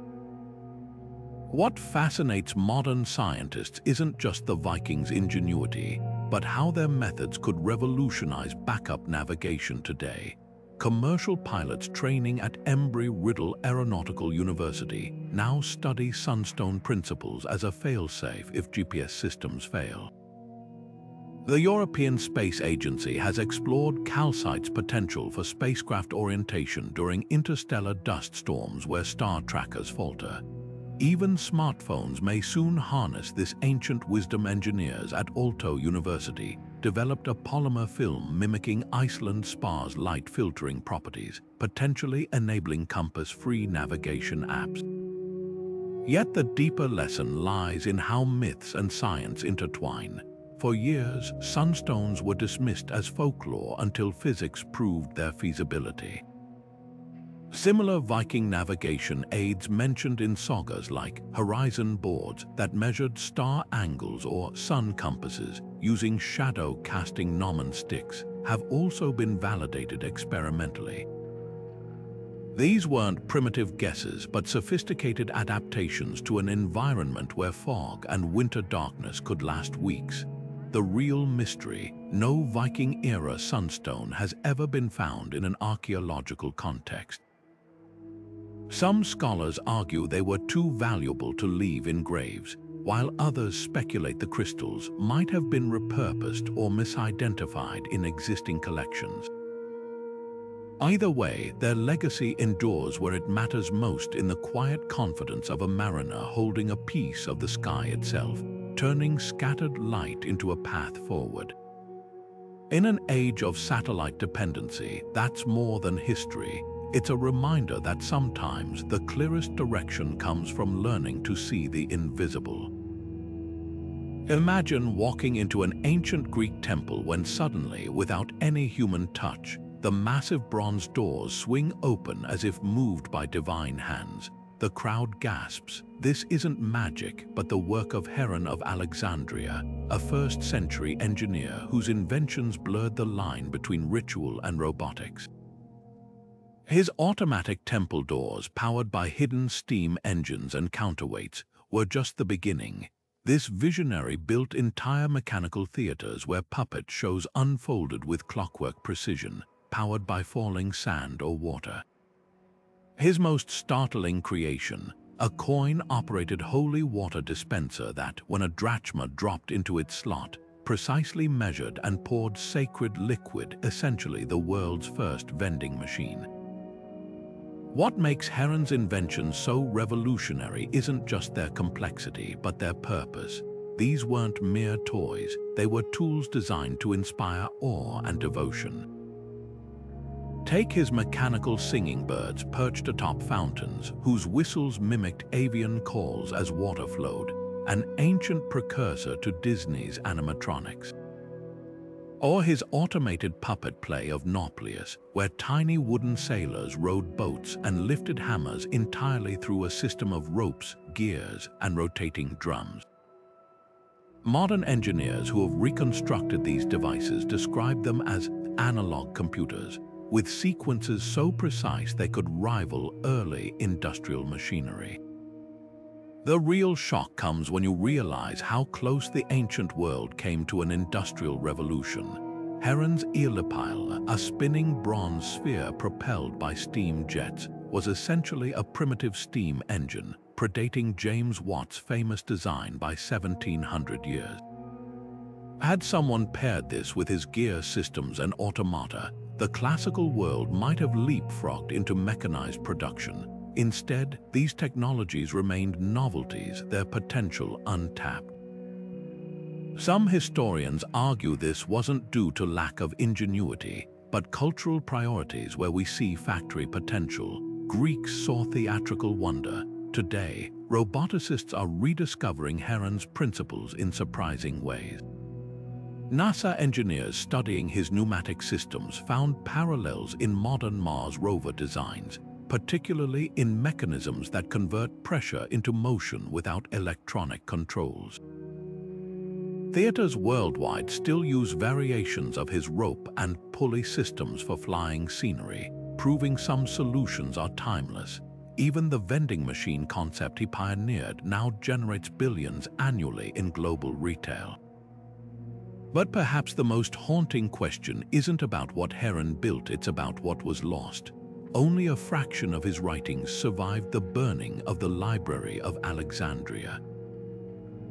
What fascinates modern scientists isn't just the Vikings' ingenuity, but how their methods could revolutionize backup navigation today. Commercial pilots training at Embry-Riddle Aeronautical University now study sunstone principles as a failsafe if GPS systems fail. The European Space Agency has explored calcite's potential for spacecraft orientation during interstellar dust storms where star trackers falter. Even smartphones may soon harness this ancient wisdom. Engineers at Aalto University developed a polymer film mimicking Iceland Spa's light filtering properties, potentially enabling compass-free navigation apps. Yet the deeper lesson lies in how myths and science intertwine. For years, sunstones were dismissed as folklore until physics proved their feasibility. Similar Viking navigation aids mentioned in sagas like horizon boards that measured star angles or sun compasses using shadow-casting gnomon sticks have also been validated experimentally. These weren't primitive guesses but sophisticated adaptations to an environment where fog and winter darkness could last weeks. The real mystery: no Viking-era sunstone has ever been found in an archaeological context. Some scholars argue they were too valuable to leave in graves, while others speculate the crystals might have been repurposed or misidentified in existing collections. Either way, their legacy endures where it matters most, in the quiet confidence of a mariner holding a piece of the sky itself, turning scattered light into a path forward. In an age of satellite dependency, that's more than history. It's a reminder that sometimes the clearest direction comes from learning to see the invisible. Imagine walking into an ancient Greek temple when suddenly, without any human touch, the massive bronze doors swing open as if moved by divine hands. The crowd gasps. This isn't magic, but the work of Heng of Alexandria, a first-century engineer whose inventions blurred the line between ritual and robotics. His automatic temple doors, powered by hidden steam engines and counterweights, were just the beginning. This visionary built entire mechanical theaters where puppet shows unfolded with clockwork precision, powered by falling sand or water. His most startling creation, a coin-operated holy water dispenser that, when a drachma dropped into its slot, precisely measured and poured sacred liquid, essentially the world's first vending machine. What makes Heng's inventions so revolutionary isn't just their complexity, but their purpose. These weren't mere toys, they were tools designed to inspire awe and devotion. Take his mechanical singing birds perched atop fountains, whose whistles mimicked avian calls as water flowed, an ancient precursor to Disney's animatronics. Or his automated puppet play of Nauplius, where tiny wooden sailors rowed boats and lifted hammers entirely through a system of ropes, gears, and rotating drums. Modern engineers who have reconstructed these devices describe them as analog computers, with sequences so precise they could rival early industrial machinery. The real shock comes when you realize how close the ancient world came to an industrial revolution. Heng's Eolipile, a spinning bronze sphere propelled by steam jets, was essentially a primitive steam engine, predating James Watt's famous design by 1700 years. Had someone paired this with his gear systems and automata, the classical world might have leapfrogged into mechanized production. Instead, these technologies remained novelties, their potential untapped. Some historians argue this wasn't due to lack of ingenuity, but cultural priorities where we see factory potential. Greeks saw theatrical wonder. Today, roboticists are rediscovering Heng's principles in surprising ways. NASA engineers studying his pneumatic systems found parallels in modern Mars rover designs, particularly in mechanisms that convert pressure into motion without electronic controls. Theaters worldwide still use variations of his rope and pulley systems for flying scenery, proving some solutions are timeless. Even the vending machine concept he pioneered now generates billions annually in global retail. But perhaps the most haunting question isn't about what Heng built, it's about what was lost. Only a fraction of his writings survived the burning of the Library of Alexandria.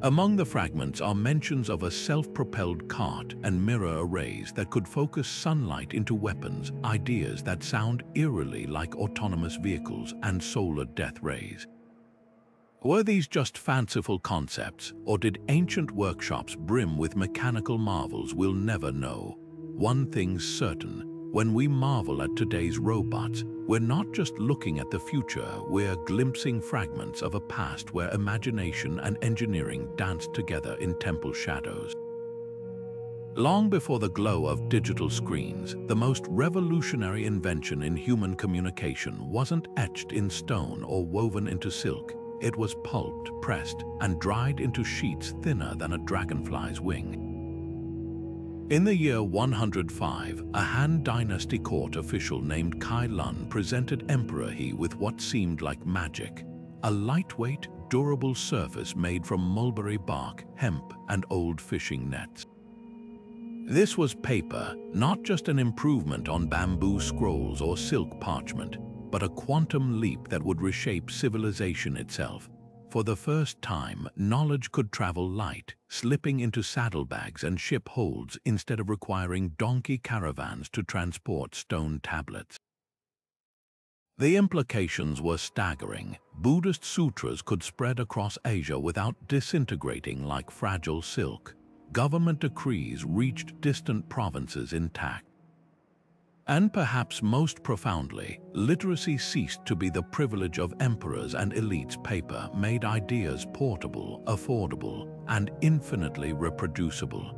Among the fragments are mentions of a self-propelled cart and mirror arrays that could focus sunlight into weapons, ideas that sound eerily like autonomous vehicles and solar death rays. Were these just fanciful concepts, or did ancient workshops brim with mechanical marvels? We'll never know. One thing's certain: when we marvel at today's robots, we're not just looking at the future, we're glimpsing fragments of a past where imagination and engineering danced together in temple shadows. Long before the glow of digital screens, the most revolutionary invention in human communication wasn't etched in stone or woven into silk. It was pulped, pressed, and dried into sheets thinner than a dragonfly's wing. In the year 105, a Han Dynasty court official named Kai Lun presented Emperor He with what seemed like magic: a lightweight, durable surface made from mulberry bark, hemp, and old fishing nets. This was paper, not just an improvement on bamboo scrolls or silk parchment, but a quantum leap that would reshape civilization itself. For the first time, knowledge could travel light, slipping into saddlebags and ship holds instead of requiring donkey caravans to transport stone tablets. The implications were staggering. Buddhist sutras could spread across Asia without disintegrating like fragile silk. Government decrees reached distant provinces intact. And perhaps most profoundly, literacy ceased to be the privilege of emperors and elites. Paper made ideas portable, affordable, and infinitely reproducible.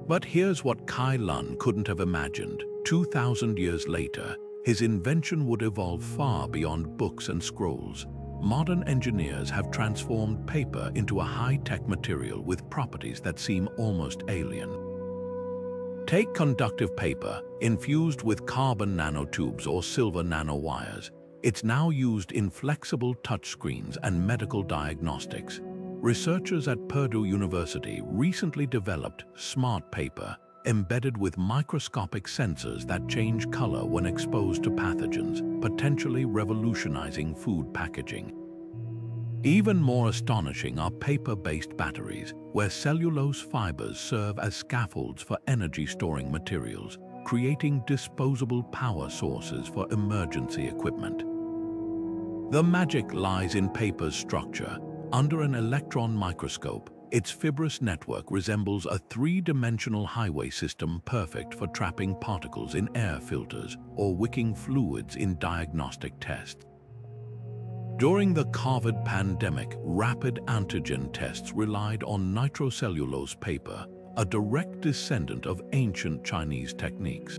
But here's what Kai Lun couldn't have imagined. 2,000 years later, his invention would evolve far beyond books and scrolls. Modern engineers have transformed paper into a high-tech material with properties that seem almost alien. Take conductive paper, infused with carbon nanotubes or silver nanowires. It's now used in flexible touchscreens and medical diagnostics. Researchers at Purdue University recently developed smart paper, embedded with microscopic sensors that change color when exposed to pathogens, potentially revolutionizing food packaging. Even more astonishing are paper-based batteries, where cellulose fibers serve as scaffolds for energy-storing materials, creating disposable power sources for emergency equipment. The magic lies in paper's structure. Under an electron microscope, its fibrous network resembles a three-dimensional highway system, perfect for trapping particles in air filters or wicking fluids in diagnostic tests. During the COVID pandemic, rapid antigen tests relied on nitrocellulose paper, a direct descendant of ancient Chinese techniques.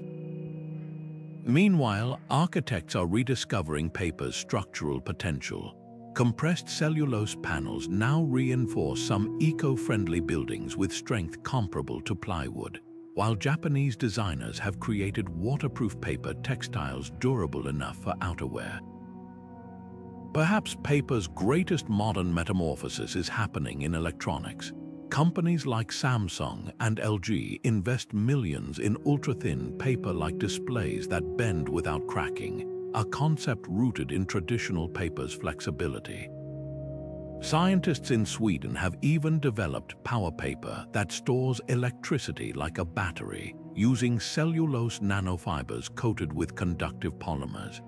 Meanwhile, architects are rediscovering paper's structural potential. Compressed cellulose panels now reinforce some eco-friendly buildings with strength comparable to plywood, while Japanese designers have created waterproof paper textiles durable enough for outerwear. Perhaps paper's greatest modern metamorphosis is happening in electronics. Companies like Samsung and LG invest millions in ultra-thin paper-like displays that bend without cracking, a concept rooted in traditional paper's flexibility. Scientists in Sweden have even developed power paper that stores electricity like a battery, using cellulose nanofibers coated with conductive polymers.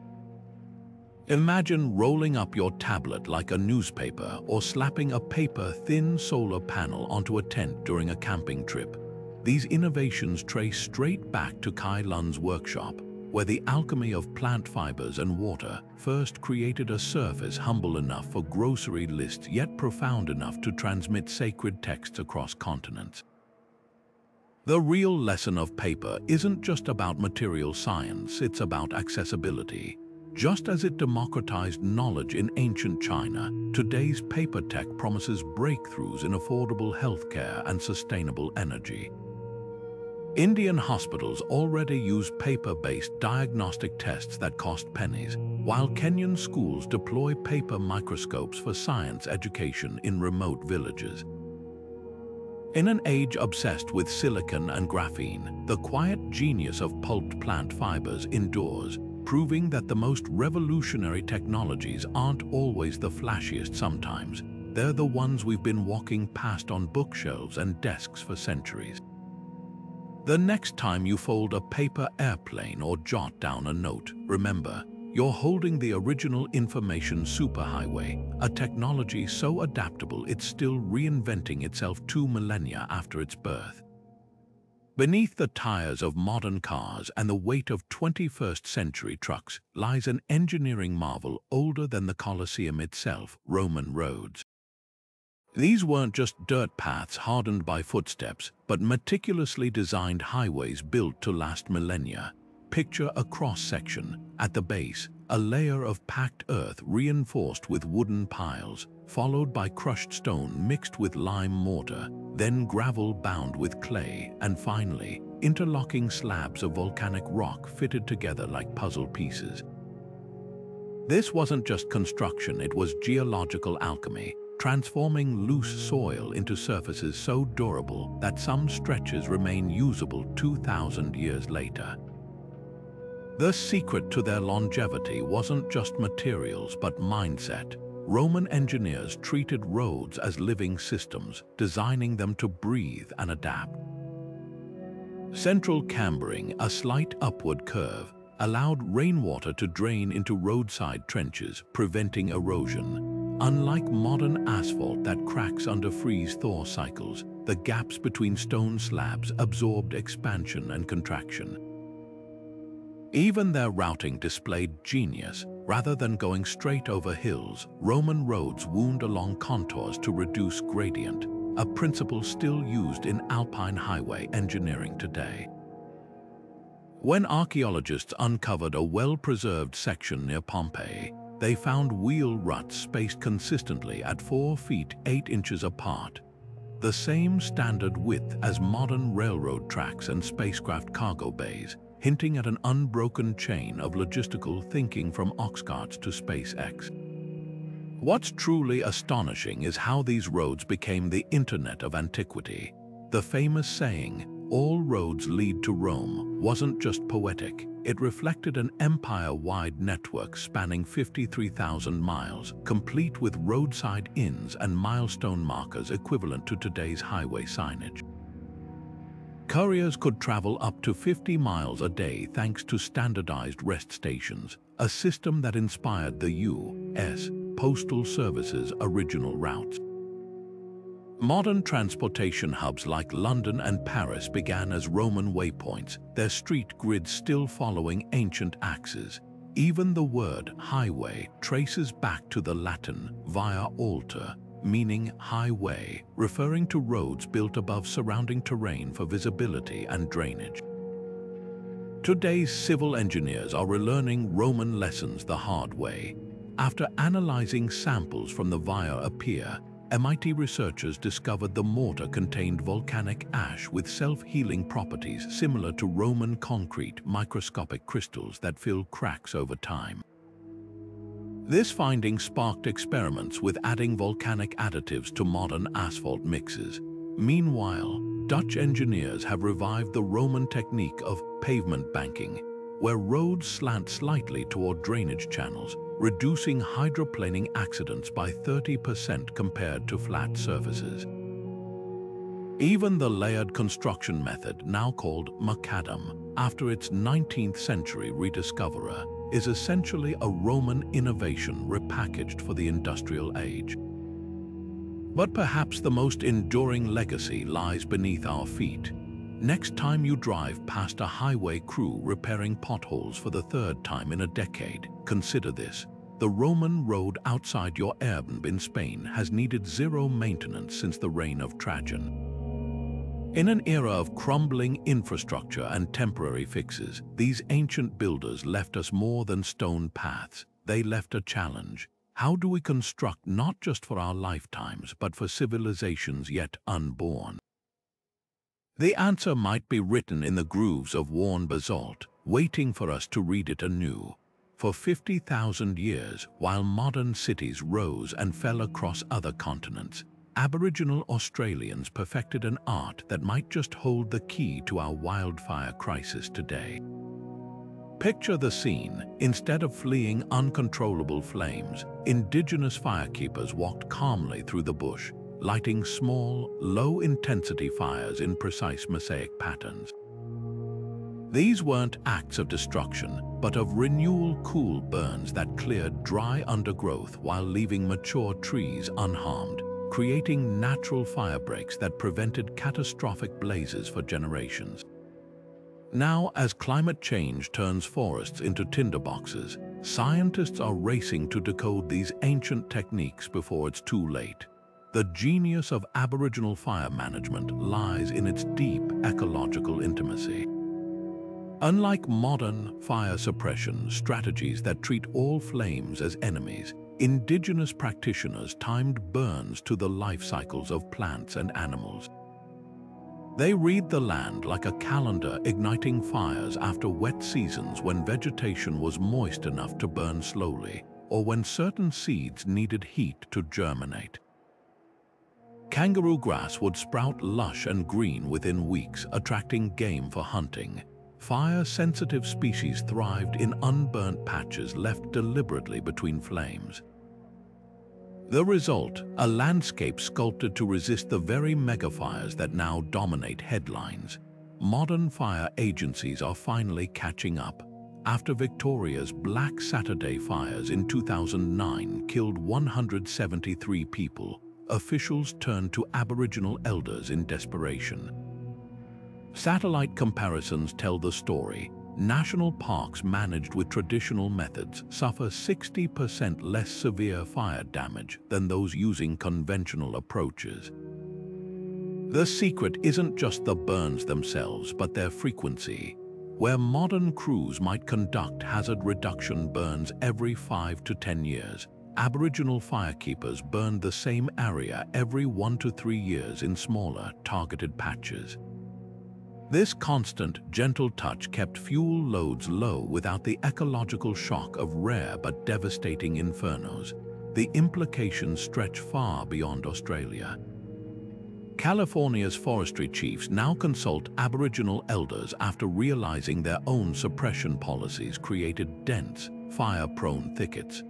Imagine rolling up your tablet like a newspaper or slapping a paper-thin solar panel onto a tent during a camping trip. These innovations trace straight back to Kai Lun's workshop, where the alchemy of plant fibers and water first created a surface humble enough for grocery lists yet profound enough to transmit sacred texts across continents. The real lesson of paper isn't just about material science, it's about accessibility. Just as it democratized knowledge in ancient China, today's paper tech promises breakthroughs in affordable healthcare and sustainable energy. Indian hospitals already use paper-based diagnostic tests that cost pennies, while Kenyan schools deploy paper microscopes for science education in remote villages. In an age obsessed with silicon and graphene, the quiet genius of pulped plant fibers endures, proving that the most revolutionary technologies aren't always the flashiest sometimes. They're the ones we've been walking past on bookshelves and desks for centuries. The next time you fold a paper airplane or jot down a note, remember, you're holding the original information superhighway, a technology so adaptable it's still reinventing itself 2 millennia after its birth. Beneath the tires of modern cars and the weight of 21st century trucks lies an engineering marvel older than the Colosseum itself, Roman roads. These weren't just dirt paths hardened by footsteps, but meticulously designed highways built to last millennia. Picture a cross-section. At the base, a layer of packed earth reinforced with wooden piles, followed by crushed stone mixed with lime mortar, then gravel bound with clay, and finally, interlocking slabs of volcanic rock fitted together like puzzle pieces. This wasn't just construction, it was geological alchemy, transforming loose soil into surfaces so durable that some stretches remain usable 2,000 years later. The secret to their longevity wasn't just materials but mindset. Roman engineers treated roads as living systems, designing them to breathe and adapt. Central cambering, a slight upward curve, allowed rainwater to drain into roadside trenches, preventing erosion. Unlike modern asphalt that cracks under freeze-thaw cycles, the gaps between stone slabs absorbed expansion and contraction. Even their routing displayed genius. Rather than going straight over hills, Roman roads wound along contours to reduce gradient, a principle still used in alpine highway engineering today. When archaeologists uncovered a well-preserved section near Pompeii, they found wheel ruts spaced consistently at 4 feet 8 inches apart, the same standard width as modern railroad tracks and spacecraft cargo bays, hinting at an unbroken chain of logistical thinking from ox carts to SpaceX. What's truly astonishing is how these roads became the internet of antiquity. The famous saying, "All roads lead to Rome," wasn't just poetic. It reflected an empire-wide network spanning 53,000 miles, complete with roadside inns and milestone markers equivalent to today's highway signage. Couriers could travel up to 50 miles a day thanks to standardized rest stations, a system that inspired the U.S. Postal Service's original routes. Modern transportation hubs like London and Paris began as Roman waypoints, their street grids still following ancient axes. Even the word highway traces back to the Latin via alter, meaning highway, referring to roads built above surrounding terrain for visibility and drainage. Today's civil engineers are relearning Roman lessons the hard way. After analyzing samples from the Via Appia, MIT researchers discovered the mortar contained volcanic ash with self-healing properties similar to Roman concrete, microscopic crystals that fill cracks over time. This finding sparked experiments with adding volcanic additives to modern asphalt mixes. Meanwhile, Dutch engineers have revived the Roman technique of pavement banking, where roads slant slightly toward drainage channels, reducing hydroplaning accidents by 30% compared to flat surfaces. Even the layered construction method, now called macadam, after its 19th century rediscoverer, is essentially a Roman innovation repackaged for the industrial age. But perhaps the most enduring legacy lies beneath our feet. Next time you drive past a highway crew repairing potholes for the 3rd time in a decade, consider this. The Roman road outside your Airbnb in Spain has needed zero maintenance since the reign of Trajan. In an era of crumbling infrastructure and temporary fixes, these ancient builders left us more than stone paths. They left a challenge. How do we construct not just for our lifetimes, but for civilizations yet unborn? The answer might be written in the grooves of worn basalt, waiting for us to read it anew. For 50,000 years, while modern cities rose and fell across other continents, Aboriginal Australians perfected an art that might just hold the key to our wildfire crisis today. Picture the scene. Instead of fleeing uncontrollable flames, indigenous firekeepers walked calmly through the bush, lighting small, low-intensity fires in precise mosaic patterns. These weren't acts of destruction, but of renewal, cool burns that cleared dry undergrowth while leaving mature trees unharmed, creating natural fire breaks that prevented catastrophic blazes for generations. Now, as climate change turns forests into tinderboxes, scientists are racing to decode these ancient techniques before it's too late. The genius of Aboriginal fire management lies in its deep ecological intimacy. Unlike modern fire suppression strategies that treat all flames as enemies, indigenous practitioners timed burns to the life cycles of plants and animals. They read the land like a calendar, igniting fires after wet seasons when vegetation was moist enough to burn slowly, or when certain seeds needed heat to germinate. Kangaroo grass would sprout lush and green within weeks, attracting game for hunting. Fire-sensitive species thrived in unburnt patches left deliberately between flames. The result, a landscape sculpted to resist the very megafires that now dominate headlines. Modern fire agencies are finally catching up. After Victoria's Black Saturday fires in 2009 killed 173 people, officials turned to Aboriginal elders in desperation. Satellite comparisons tell the story. National parks managed with traditional methods suffer 60% less severe fire damage than those using conventional approaches. The secret isn't just the burns themselves, but their frequency. Where modern crews might conduct hazard reduction burns every 5 to 10 years, Aboriginal firekeepers burned the same area every 1 to 3 years in smaller, targeted patches. This constant, gentle touch kept fuel loads low without the ecological shock of rare but devastating infernos. The implications stretch far beyond Australia. California's forestry chiefs now consult Aboriginal elders after realizing their own suppression policies created dense, fire-prone thickets.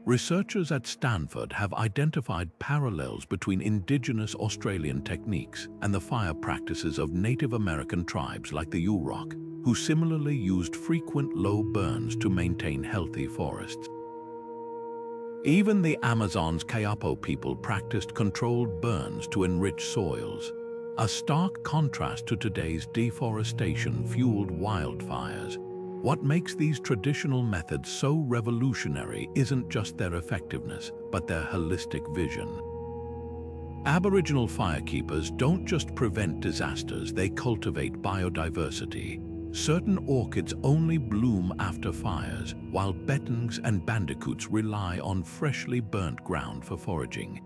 Researchers at Stanford have identified parallels between indigenous Australian techniques and the fire practices of Native American tribes like the Yurok, who similarly used frequent low burns to maintain healthy forests. Even the Amazon's Kayapo people practiced controlled burns to enrich soils, a stark contrast to today's deforestation-fueled wildfires. What makes these traditional methods so revolutionary isn't just their effectiveness, but their holistic vision. Aboriginal firekeepers don't just prevent disasters, they cultivate biodiversity. Certain orchids only bloom after fires, while bettongs and bandicoots rely on freshly burnt ground for foraging.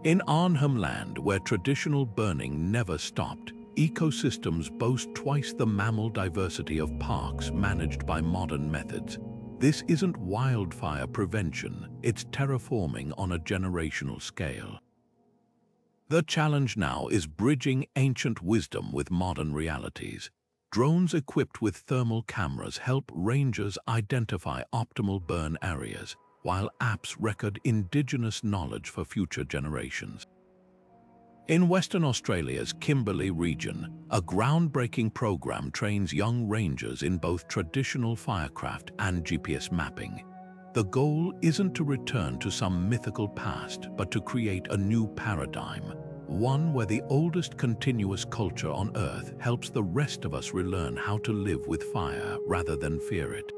In Arnhem Land, where traditional burning never stopped, ecosystems boast twice the mammal diversity of parks managed by modern methods. This isn't wildfire prevention, it's terraforming on a generational scale. The challenge now is bridging ancient wisdom with modern realities. Drones equipped with thermal cameras help rangers identify optimal burn areas, while apps record indigenous knowledge for future generations. In Western Australia's Kimberley region, a groundbreaking program trains young rangers in both traditional firecraft and GPS mapping. The goal isn't to return to some mythical past, but to create a new paradigm, one where the oldest continuous culture on Earth helps the rest of us relearn how to live with fire rather than fear it.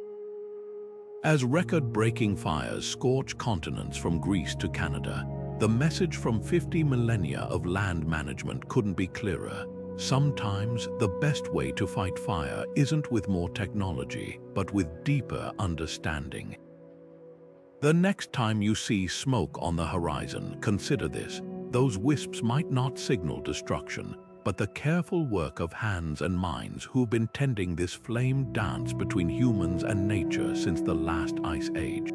As record-breaking fires scorch continents from Greece to Canada, the message from 50 millennia of land management couldn't be clearer. Sometimes the best way to fight fire isn't with more technology, but with deeper understanding. The next time you see smoke on the horizon, consider this. Those wisps might not signal destruction, but the careful work of hands and minds who've been tending this flame dance between humans and nature since the last ice age.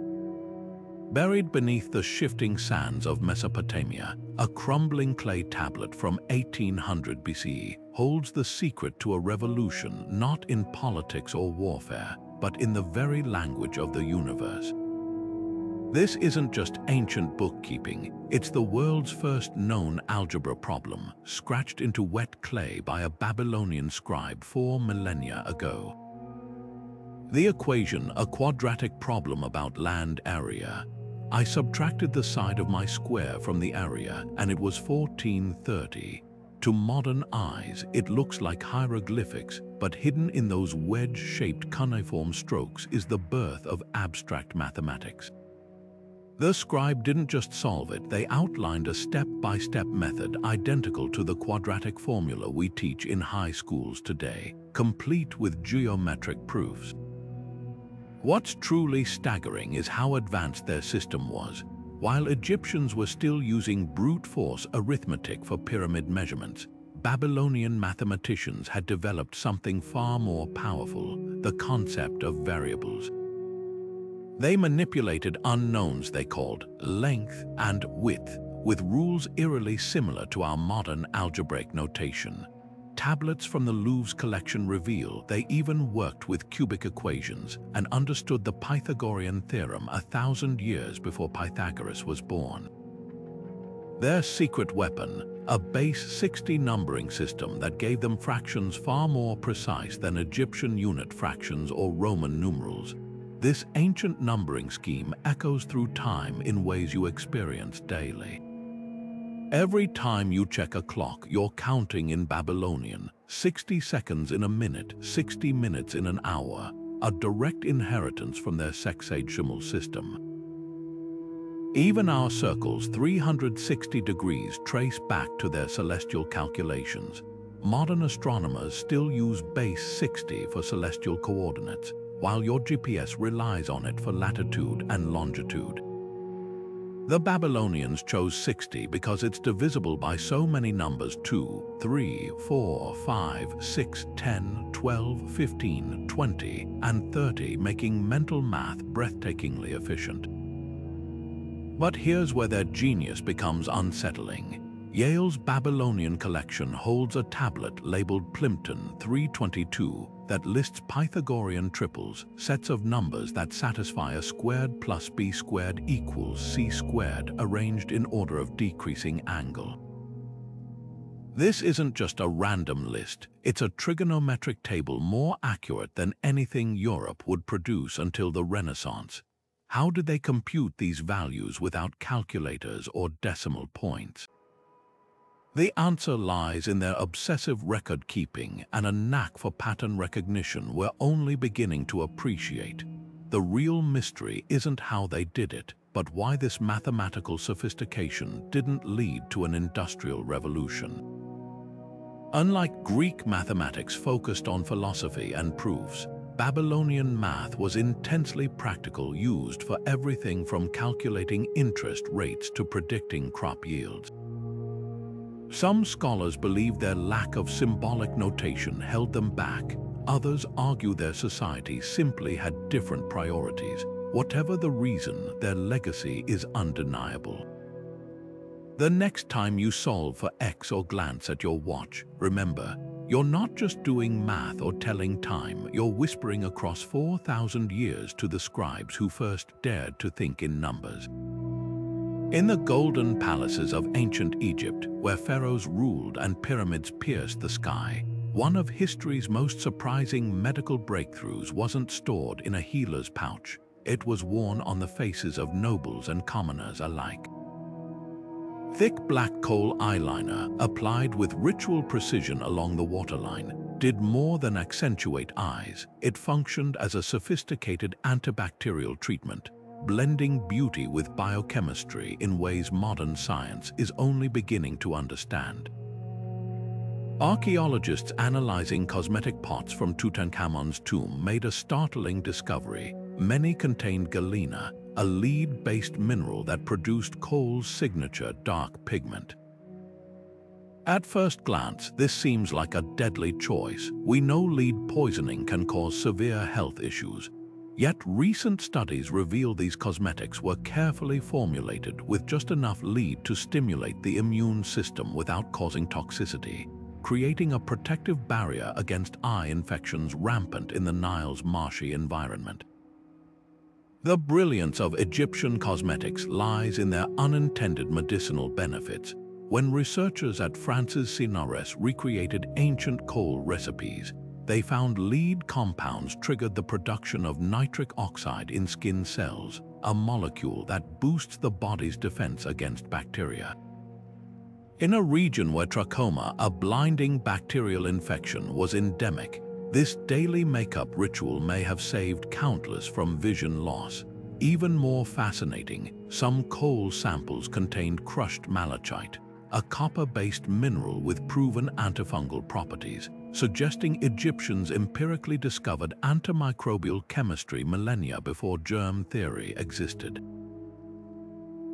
Buried beneath the shifting sands of Mesopotamia, a crumbling clay tablet from 1800 BCE holds the secret to a revolution not in politics or warfare, but in the very language of the universe. This isn't just ancient bookkeeping, it's the world's first known algebra problem, scratched into wet clay by a Babylonian scribe 4 millennia ago. The equation, a quadratic problem about land area. I subtracted the side of my square from the area, and it was 1430. To modern eyes, it looks like hieroglyphics, but hidden in those wedge-shaped cuneiform strokes is the birth of abstract mathematics. The scribe didn't just solve it, they outlined a step-by-step method identical to the quadratic formula we teach in high schools today, complete with geometric proofs. What's truly staggering is how advanced their system was. While Egyptians were still using brute force arithmetic for pyramid measurements, Babylonian mathematicians had developed something far more powerful, the concept of variables. They manipulated unknowns they called length and width, with rules eerily similar to our modern algebraic notation. Tablets from the Louvre's collection reveal they even worked with cubic equations and understood the Pythagorean theorem 1,000 years before Pythagoras was born. Their secret weapon, a base 60 numbering system that gave them fractions far more precise than Egyptian unit fractions or Roman numerals. This ancient numbering scheme echoes through time in ways you experience daily. Every time you check a clock, you're counting in Babylonian, 60 seconds in a minute, 60 minutes in an hour, a direct inheritance from their sexagesimal system. Even our circles, 360 degrees, trace back to their celestial calculations. Modern astronomers still use base 60 for celestial coordinates, while your GPS relies on it for latitude and longitude. The Babylonians chose 60 because it's divisible by so many numbers: 2, 3, 4, 5, 6, 10, 12, 15, 20, and 30, making mental math breathtakingly efficient. But here's where their genius becomes unsettling. Yale's Babylonian collection holds a tablet labeled Plimpton 322 that lists Pythagorean triples, sets of numbers that satisfy a squared plus b squared equals c squared, arranged in order of decreasing angle. This isn't just a random list, it's a trigonometric table more accurate than anything Europe would produce until the Renaissance. How did they compute these values without calculators or decimal points? The answer lies in their obsessive record-keeping and a knack for pattern recognition we're only beginning to appreciate. The real mystery isn't how they did it, but why this mathematical sophistication didn't lead to an industrial revolution. Unlike Greek mathematics focused on philosophy and proofs, Babylonian math was intensely practical, used for everything from calculating interest rates to predicting crop yields. Some scholars believe their lack of symbolic notation held them back. Others argue their society simply had different priorities. Whatever the reason, their legacy is undeniable. The next time you solve for X or glance at your watch, remember, you're not just doing math or telling time, you're whispering across 4,000 years to the scribes who first dared to think in numbers. In the golden palaces of ancient Egypt, where pharaohs ruled and pyramids pierced the sky, one of history's most surprising medical breakthroughs wasn't stored in a healer's pouch. It was worn on the faces of nobles and commoners alike. Thick black coal eyeliner, applied with ritual precision along the waterline, did more than accentuate eyes. It functioned as a sophisticated antibacterial treatment, blending beauty with biochemistry in ways modern science is only beginning to understand. Archaeologists analyzing cosmetic pots from Tutankhamun's tomb made a startling discovery. Many contained galena, a lead-based mineral that produced coal's signature dark pigment. At first glance, this seems like a deadly choice. We know lead poisoning can cause severe health issues. Yet recent studies reveal these cosmetics were carefully formulated with just enough lead to stimulate the immune system without causing toxicity, creating a protective barrier against eye infections rampant in the Nile's marshy environment. The brilliance of Egyptian cosmetics lies in their unintended medicinal benefits. When researchers at France's Sinares recreated ancient coal recipes, they found lead compounds triggered the production of nitric oxide in skin cells, a molecule that boosts the body's defense against bacteria. In a region where trachoma, a blinding bacterial infection, was endemic, this daily makeup ritual may have saved countless from vision loss. Even more fascinating, some coal samples contained crushed malachite, a copper-based mineral with proven antifungal properties, suggesting Egyptians empirically discovered antimicrobial chemistry millennia before germ theory existed.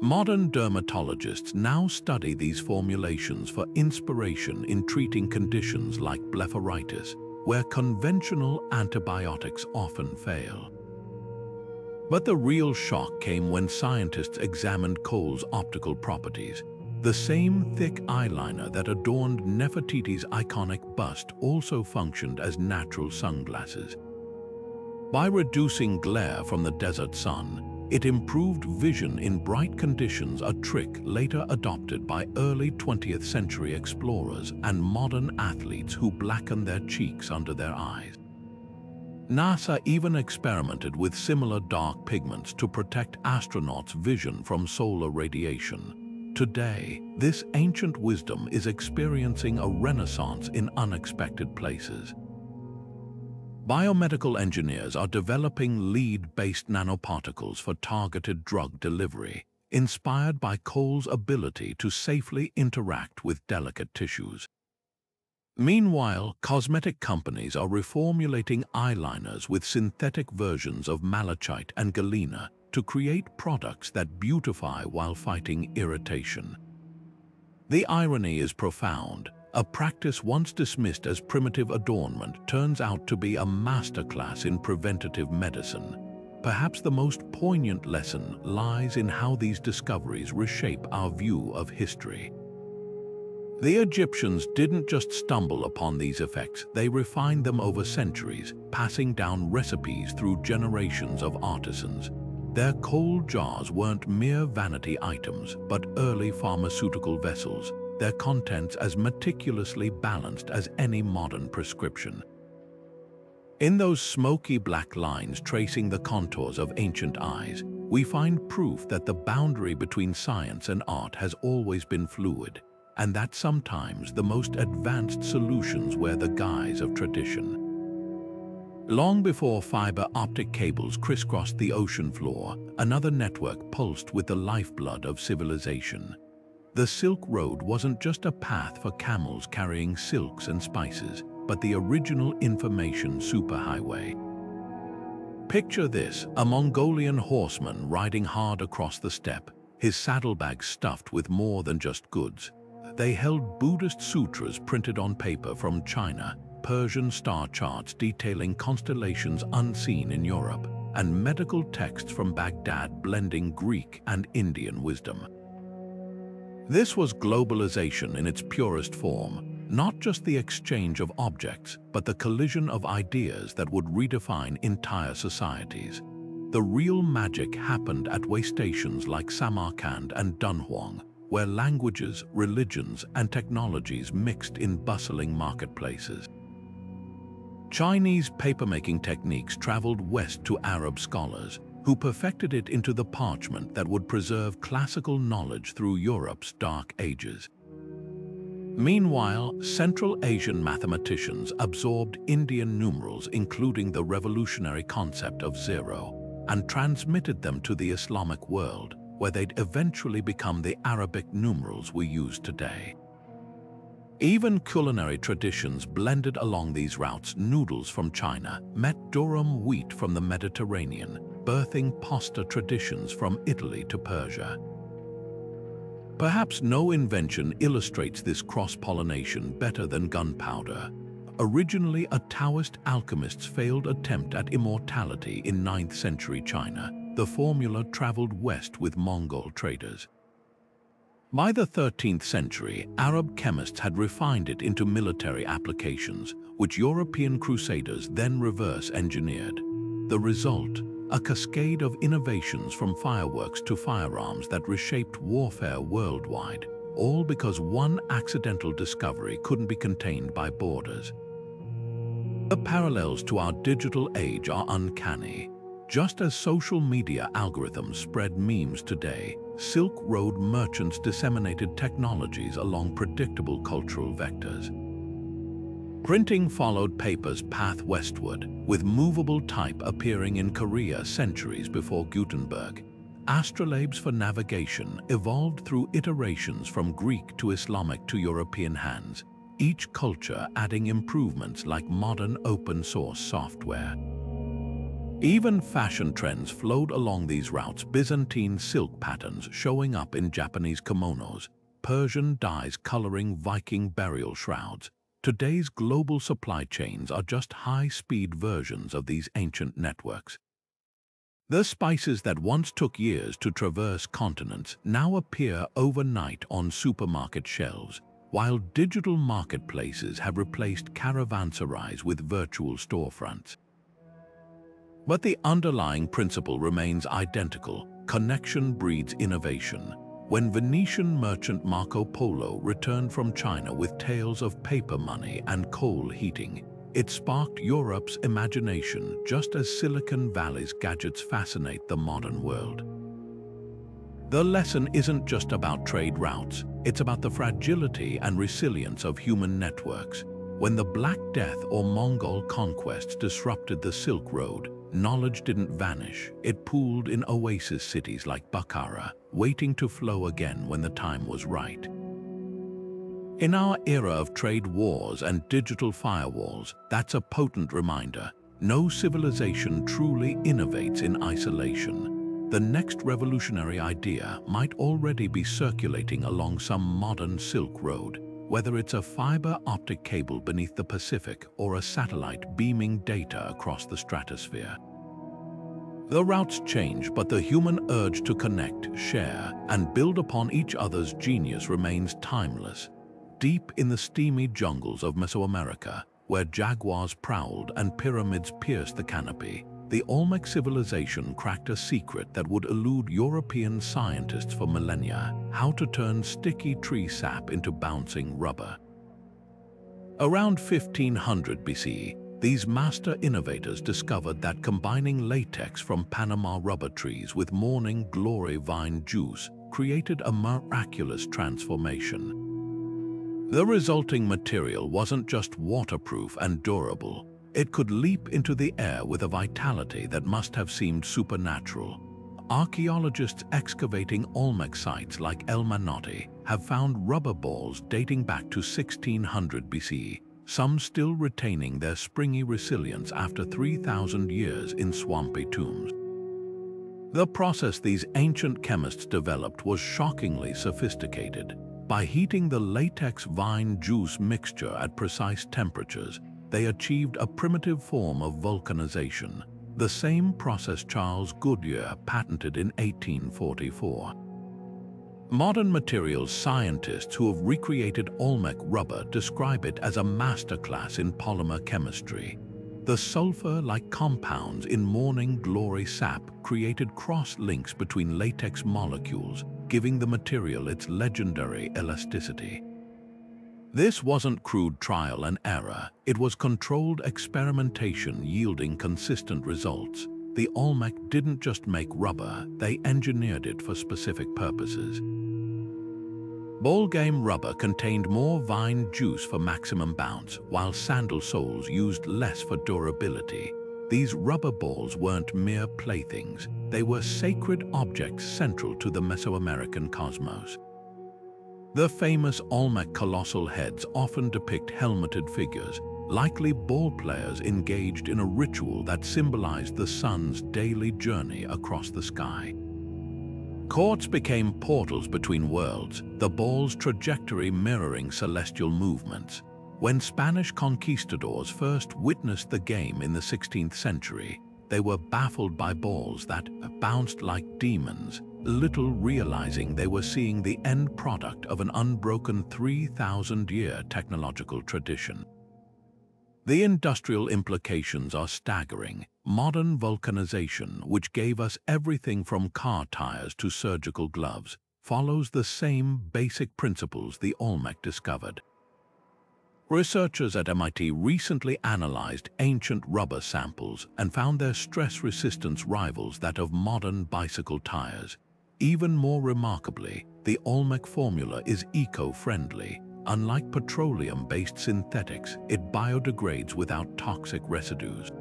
Modern dermatologists now study these formulations for inspiration in treating conditions like blepharitis, where conventional antibiotics often fail. But the real shock came when scientists examined coal's optical properties. The same thick eyeliner that adorned Nefertiti's iconic bust also functioned as natural sunglasses. By reducing glare from the desert sun, it improved vision in bright conditions, a trick later adopted by early 20th century explorers and modern athletes who blackened their cheeks under their eyes. NASA even experimented with similar dark pigments to protect astronauts' vision from solar radiation. Today, this ancient wisdom is experiencing a renaissance in unexpected places. Biomedical engineers are developing lead-based nanoparticles for targeted drug delivery, inspired by coal's ability to safely interact with delicate tissues. Meanwhile, cosmetic companies are reformulating eyeliners with synthetic versions of malachite and galena to create products that beautify while fighting irritation. The irony is profound. A practice once dismissed as primitive adornment turns out to be a masterclass in preventative medicine. Perhaps the most poignant lesson lies in how these discoveries reshape our view of history. The Egyptians didn't just stumble upon these effects, they refined them over centuries, passing down recipes through generations of artisans. Their coal jars weren't mere vanity items, but early pharmaceutical vessels, their contents as meticulously balanced as any modern prescription. In those smoky black lines tracing the contours of ancient eyes, we find proof that the boundary between science and art has always been fluid, and that sometimes the most advanced solutions wear the guise of tradition. Long before fiber optic cables crisscrossed the ocean floor, another network pulsed with the lifeblood of civilization. The Silk Road wasn't just a path for camels carrying silks and spices, but the original information superhighway. Picture this, a Mongolian horseman riding hard across the steppe, his saddlebags stuffed with more than just goods. They held Buddhist sutras printed on paper from China, Persian star charts detailing constellations unseen in Europe, and medical texts from Baghdad blending Greek and Indian wisdom. This was globalization in its purest form, not just the exchange of objects, but the collision of ideas that would redefine entire societies. The real magic happened at way stations like Samarkand and Dunhuang, where languages, religions, and technologies mixed in bustling marketplaces. Chinese papermaking techniques traveled west to Arab scholars, who perfected it into the parchment that would preserve classical knowledge through Europe's dark ages. Meanwhile, Central Asian mathematicians absorbed Indian numerals, including the revolutionary concept of zero, and transmitted them to the Islamic world, where they'd eventually become the Arabic numerals we use today. Even culinary traditions blended along these routes. Noodles from China met durum wheat from the Mediterranean, birthing pasta traditions from Italy to Persia. Perhaps no invention illustrates this cross-pollination better than gunpowder. Originally a Taoist alchemist's failed attempt at immortality in 9th century China, the formula traveled west with Mongol traders. By the 13th century, Arab chemists had refined it into military applications, which European crusaders then reverse-engineered. The result? A cascade of innovations from fireworks to firearms that reshaped warfare worldwide, all because one accidental discovery couldn't be contained by borders. The parallels to our digital age are uncanny. Just as social media algorithms spread memes today, Silk Road merchants disseminated technologies along predictable cultural vectors. Printing followed paper's path westward, with movable type appearing in Korea centuries before Gutenberg. Astrolabes for navigation evolved through iterations from Greek to Islamic to European hands, each culture adding improvements like modern open-source software. Even fashion trends flowed along these routes. Byzantine silk patterns showing up in Japanese kimonos, Persian dyes coloring Viking burial shrouds. Today's global supply chains are just high-speed versions of these ancient networks. The spices that once took years to traverse continents now appear overnight on supermarket shelves, while digital marketplaces have replaced caravanserais with virtual storefronts. But the underlying principle remains identical: connection breeds innovation. When Venetian merchant Marco Polo returned from China with tales of paper money and coal heating, it sparked Europe's imagination just as Silicon Valley's gadgets fascinate the modern world. The lesson isn't just about trade routes, it's about the fragility and resilience of human networks. When the Black Death or Mongol conquests disrupted the Silk Road, knowledge didn't vanish, it pooled in oasis cities like Bukhara, waiting to flow again when the time was right. In our era of trade wars and digital firewalls, that's a potent reminder: no civilization truly innovates in isolation. The next revolutionary idea might already be circulating along some modern Silk Road, whether it's a fiber optic cable beneath the Pacific or a satellite beaming data across the stratosphere. The routes change, but the human urge to connect, share, and build upon each other's genius remains timeless. Deep in the steamy jungles of Mesoamerica, where jaguars prowled and pyramids pierced the canopy, the Olmec civilization cracked a secret that would elude European scientists for millennia: how to turn sticky tree sap into bouncing rubber. Around 1500 BC, these master innovators discovered that combining latex from Panama rubber trees with morning glory vine juice created a miraculous transformation. The resulting material wasn't just waterproof and durable, it could leap into the air with a vitality that must have seemed supernatural. Archaeologists excavating Olmec sites like El Manotti have found rubber balls dating back to 1600 BC, some still retaining their springy resilience after 3,000 years in swampy tombs. The process these ancient chemists developed was shockingly sophisticated. By heating the latex vine juice mixture at precise temperatures, they achieved a primitive form of vulcanization, the same process Charles Goodyear patented in 1844. Modern materials scientists who have recreated Olmec rubber describe it as a masterclass in polymer chemistry. The sulfur-like compounds in morning glory sap created cross-links between latex molecules, giving the material its legendary elasticity. This wasn't crude trial and error, it was controlled experimentation yielding consistent results. The Olmec didn't just make rubber, they engineered it for specific purposes. Ballgame rubber contained more vine juice for maximum bounce, while sandal soles used less for durability. These rubber balls weren't mere playthings, they were sacred objects central to the Mesoamerican cosmos. The famous Olmec colossal heads often depict helmeted figures, likely ball players engaged in a ritual that symbolized the sun's daily journey across the sky. Courts became portals between worlds, the ball's trajectory mirroring celestial movements. When Spanish conquistadors first witnessed the game in the 16th century, they were baffled by balls that bounced like demons, little realizing they were seeing the end product of an unbroken 3,000-year technological tradition. The industrial implications are staggering. Modern vulcanization, which gave us everything from car tires to surgical gloves, follows the same basic principles the Olmec discovered. Researchers at MIT recently analyzed ancient rubber samples and found their stress resistance rivals that of modern bicycle tires. Even more remarkably, the Olmec formula is eco-friendly. Unlike petroleum-based synthetics, it biodegrades without toxic residues.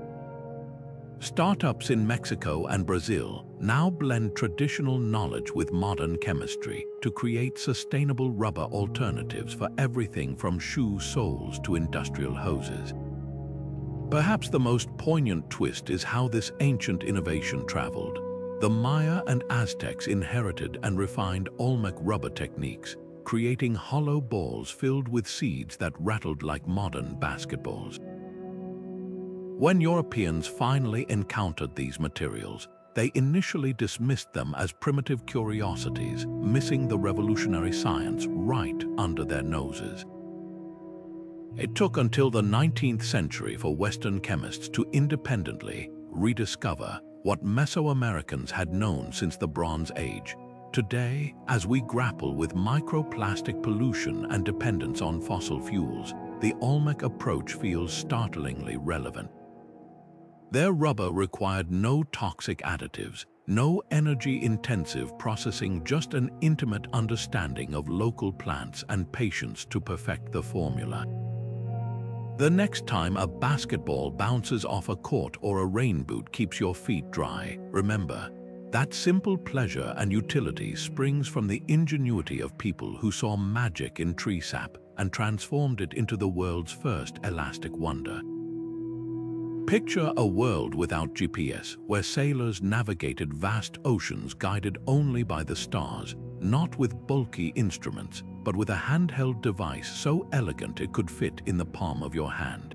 Startups in Mexico and Brazil now blend traditional knowledge with modern chemistry to create sustainable rubber alternatives for everything from shoe soles to industrial hoses. Perhaps the most poignant twist is how this ancient innovation traveled. The Maya and Aztecs inherited and refined Olmec rubber techniques, creating hollow balls filled with seeds that rattled like modern basketballs. When Europeans finally encountered these materials, they initially dismissed them as primitive curiosities, missing the revolutionary science right under their noses. It took until the 19th century for Western chemists to independently rediscover what Mesoamericans had known since the Bronze Age. Today, as we grapple with microplastic pollution and dependence on fossil fuels, the Olmec approach feels startlingly relevant. Their rubber required no toxic additives, no energy-intensive processing, just an intimate understanding of local plants and patience to perfect the formula. The next time a basketball bounces off a court or a rain boot keeps your feet dry, remember, that simple pleasure and utility springs from the ingenuity of people who saw magic in tree sap and transformed it into the world's first elastic wonder. Picture a world without GPS, where sailors navigated vast oceans guided only by the stars, not with bulky instruments, but with a handheld device so elegant it could fit in the palm of your hand.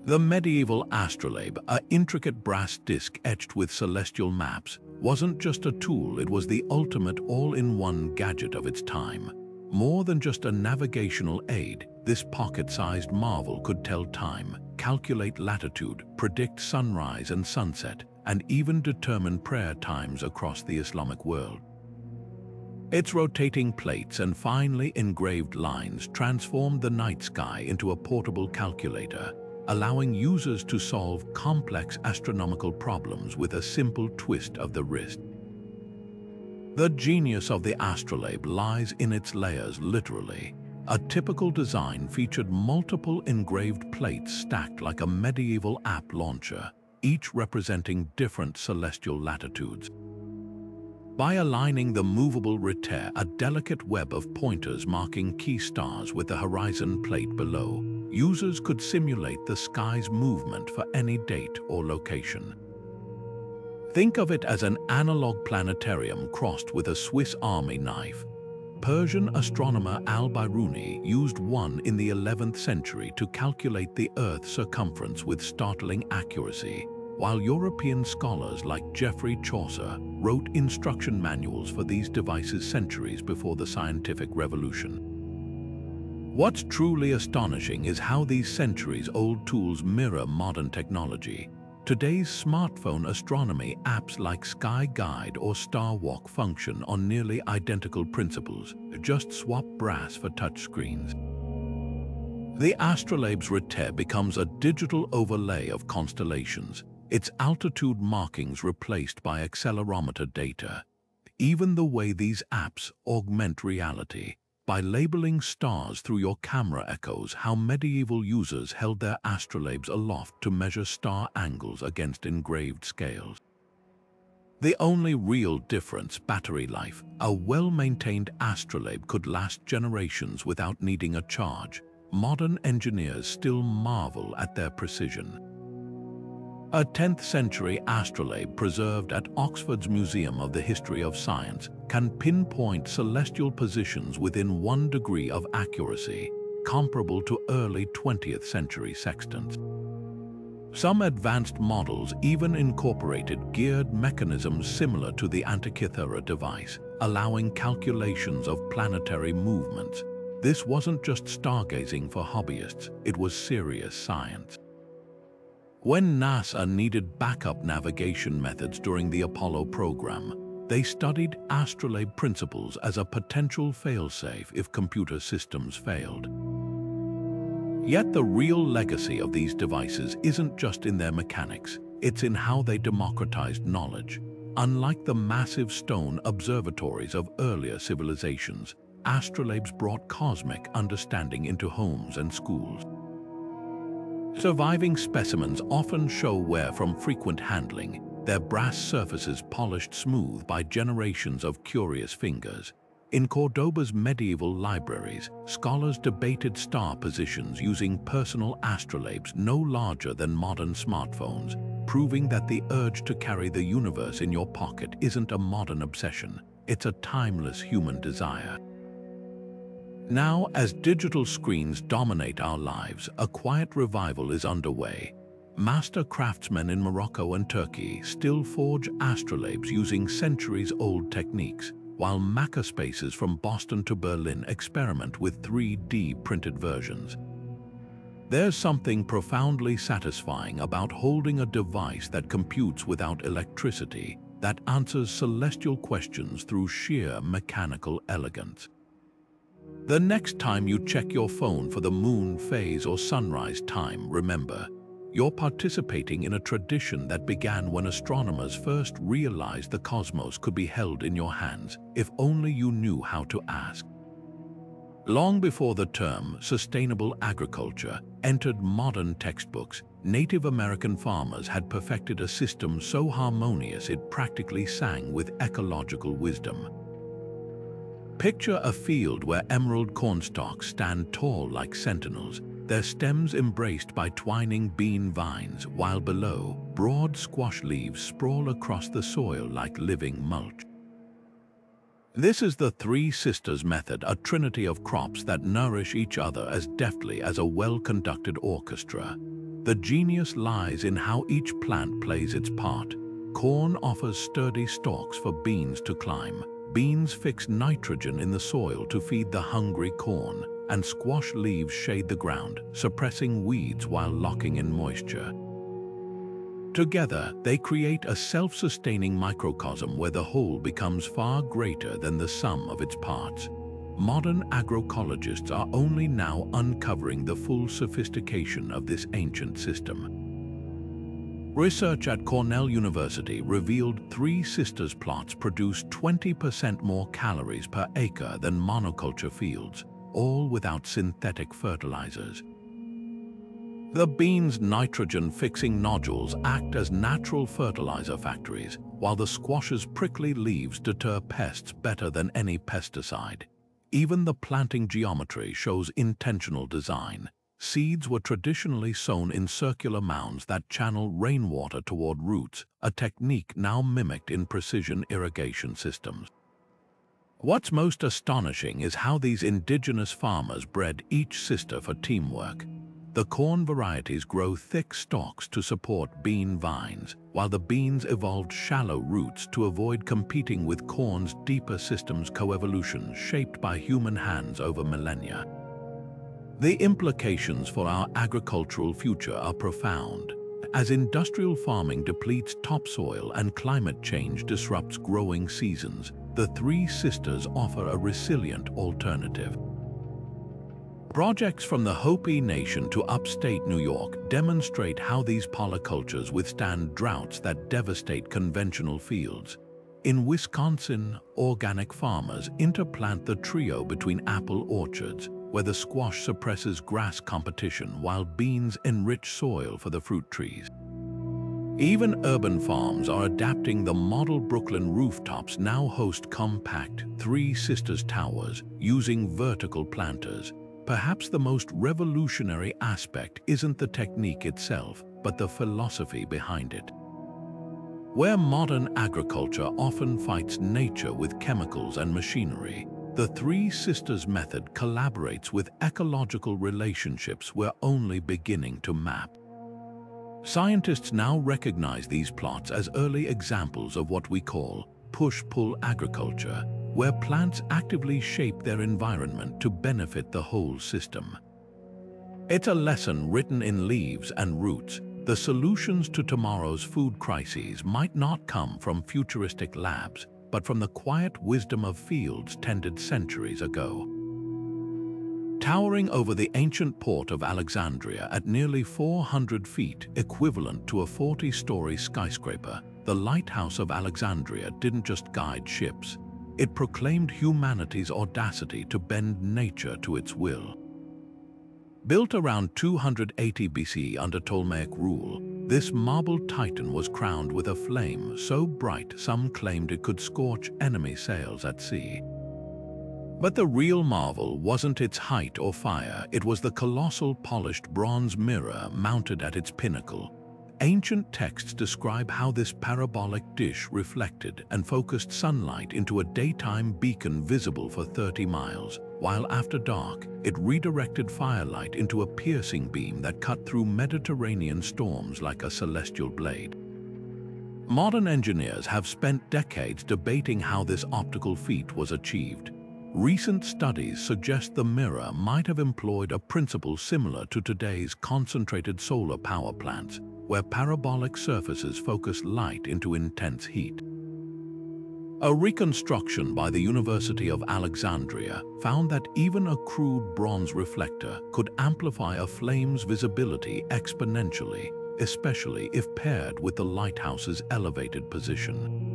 The medieval Astrolabe, an intricate brass disc etched with celestial maps, wasn't just a tool, it was the ultimate all-in-one gadget of its time. More than just a navigational aid, this pocket-sized marvel could tell time, calculate latitude, predict sunrise and sunset, and even determine prayer times across the Islamic world. Its rotating plates and finely engraved lines transformed the night sky into a portable calculator, allowing users to solve complex astronomical problems with a simple twist of the wrist. The genius of the Astrolabe lies in its layers, literally. A typical design featured multiple engraved plates stacked like a medieval app launcher, each representing different celestial latitudes. By aligning the movable retere, a delicate web of pointers marking key stars with the horizon plate below, users could simulate the sky's movement for any date or location. Think of it as an analog planetarium crossed with a Swiss Army knife. Persian astronomer Al-Biruni used one in the 11th century to calculate the Earth's circumference with startling accuracy, while European scholars like Geoffrey Chaucer wrote instruction manuals for these devices centuries before the scientific revolution. What's truly astonishing is how these centuries-old tools mirror modern technology. Today's smartphone astronomy apps like Sky Guide or Star Walk function on nearly identical principles, just swap brass for touchscreens. The Astrolabe's retere becomes a digital overlay of constellations, its altitude markings replaced by accelerometer data. Even the way these apps augment reality, by labeling stars through your camera echoes how medieval users held their astrolabes aloft to measure star angles against engraved scales. The only real difference: battery life. A well-maintained astrolabe could last generations without needing a charge. Modern engineers still marvel at their precision. A 10th century astrolabe preserved at Oxford's Museum of the History of Science can pinpoint celestial positions within 1 degree of accuracy, comparable to early 20th century sextants. Some advanced models even incorporated geared mechanisms similar to the Antikythera device, allowing calculations of planetary movements. This wasn't just stargazing for hobbyists, it was serious science. When NASA needed backup navigation methods during the Apollo program, they studied astrolabe principles as a potential failsafe if computer systems failed. Yet the real legacy of these devices isn't just in their mechanics, it's in how they democratized knowledge. Unlike the massive stone observatories of earlier civilizations, astrolabes brought cosmic understanding into homes and schools. Surviving specimens often show wear from frequent handling, their brass surfaces polished smooth by generations of curious fingers. In Cordoba's medieval libraries, scholars debated star positions using personal astrolabes no larger than modern smartphones, proving that the urge to carry the universe in your pocket isn't a modern obsession, it's a timeless human desire. Now, as digital screens dominate our lives, a quiet revival is underway. Master craftsmen in Morocco and Turkey still forge astrolabes using centuries-old techniques, while makerspaces from Boston to Berlin experiment with 3D printed versions. There's something profoundly satisfying about holding a device that computes without electricity, that answers celestial questions through sheer mechanical elegance. The next time you check your phone for the moon phase or sunrise time, remember, you're participating in a tradition that began when astronomers first realized the cosmos could be held in your hands, if only you knew how to ask. Long before the term sustainable agriculture entered modern textbooks, Native American farmers had perfected a system so harmonious it practically sang with ecological wisdom. Picture a field where emerald cornstalks stand tall like sentinels, their stems embraced by twining bean vines, while below, broad squash leaves sprawl across the soil like living mulch. This is the Three Sisters method, a trinity of crops that nourish each other as deftly as a well-conducted orchestra. The genius lies in how each plant plays its part. Corn offers sturdy stalks for beans to climb. Beans fix nitrogen in the soil to feed the hungry corn, and squash leaves shade the ground, suppressing weeds while locking in moisture. Together, they create a self-sustaining microcosm where the whole becomes far greater than the sum of its parts. Modern agroecologists are only now uncovering the full sophistication of this ancient system. Research at Cornell University revealed Three Sisters plots produce 20% more calories per acre than monoculture fields, all without synthetic fertilizers. The beans' nitrogen-fixing nodules act as natural fertilizer factories, while the squash's prickly leaves deter pests better than any pesticide. Even the planting geometry shows intentional design. Seeds were traditionally sown in circular mounds that channel rainwater toward roots, a technique now mimicked in precision irrigation systems. What's most astonishing is how these indigenous farmers bred each sister for teamwork. The corn varieties grow thick stalks to support bean vines, while the beans evolved shallow roots to avoid competing with corn's deeper systems. Coevolution shaped by human hands over millennia. The implications for our agricultural future are profound. As industrial farming depletes topsoil and climate change disrupts growing seasons, the Three Sisters offer a resilient alternative. Projects from the Hopi Nation to upstate New York demonstrate how these polycultures withstand droughts that devastate conventional fields. In Wisconsin, organic farmers interplant the trio between apple orchards, where the squash suppresses grass competition while beans enrich soil for the fruit trees. Even urban farms are adapting. The model Brooklyn rooftops now host compact Three Sisters towers using vertical planters. Perhaps the most revolutionary aspect isn't the technique itself, but the philosophy behind it. Where modern agriculture often fights nature with chemicals and machinery, the Three Sisters method collaborates with ecological relationships we're only beginning to map. Scientists now recognize these plots as early examples of what we call push-pull agriculture, where plants actively shape their environment to benefit the whole system. It's a lesson written in leaves and roots. The solutions to tomorrow's food crises might not come from futuristic labs, but from the quiet wisdom of fields tended centuries ago. Towering over the ancient port of Alexandria at nearly 400 feet, equivalent to a 40-story skyscraper, the Lighthouse of Alexandria didn't just guide ships. It proclaimed humanity's audacity to bend nature to its will. Built around 280 BC under Ptolemaic rule, this marble titan was crowned with a flame so bright some claimed it could scorch enemy sails at sea. But the real marvel wasn't its height or fire, it was the colossal polished bronze mirror mounted at its pinnacle. Ancient texts describe how this parabolic dish reflected and focused sunlight into a daytime beacon visible for 30 miles, while after dark, it redirected firelight into a piercing beam that cut through Mediterranean storms like a celestial blade. Modern engineers have spent decades debating how this optical feat was achieved. Recent studies suggest the mirror might have employed a principle similar to today's concentrated solar power plants, where parabolic surfaces focus light into intense heat. A reconstruction by the University of Alexandria found that even a crude bronze reflector could amplify a flame's visibility exponentially, especially if paired with the lighthouse's elevated position.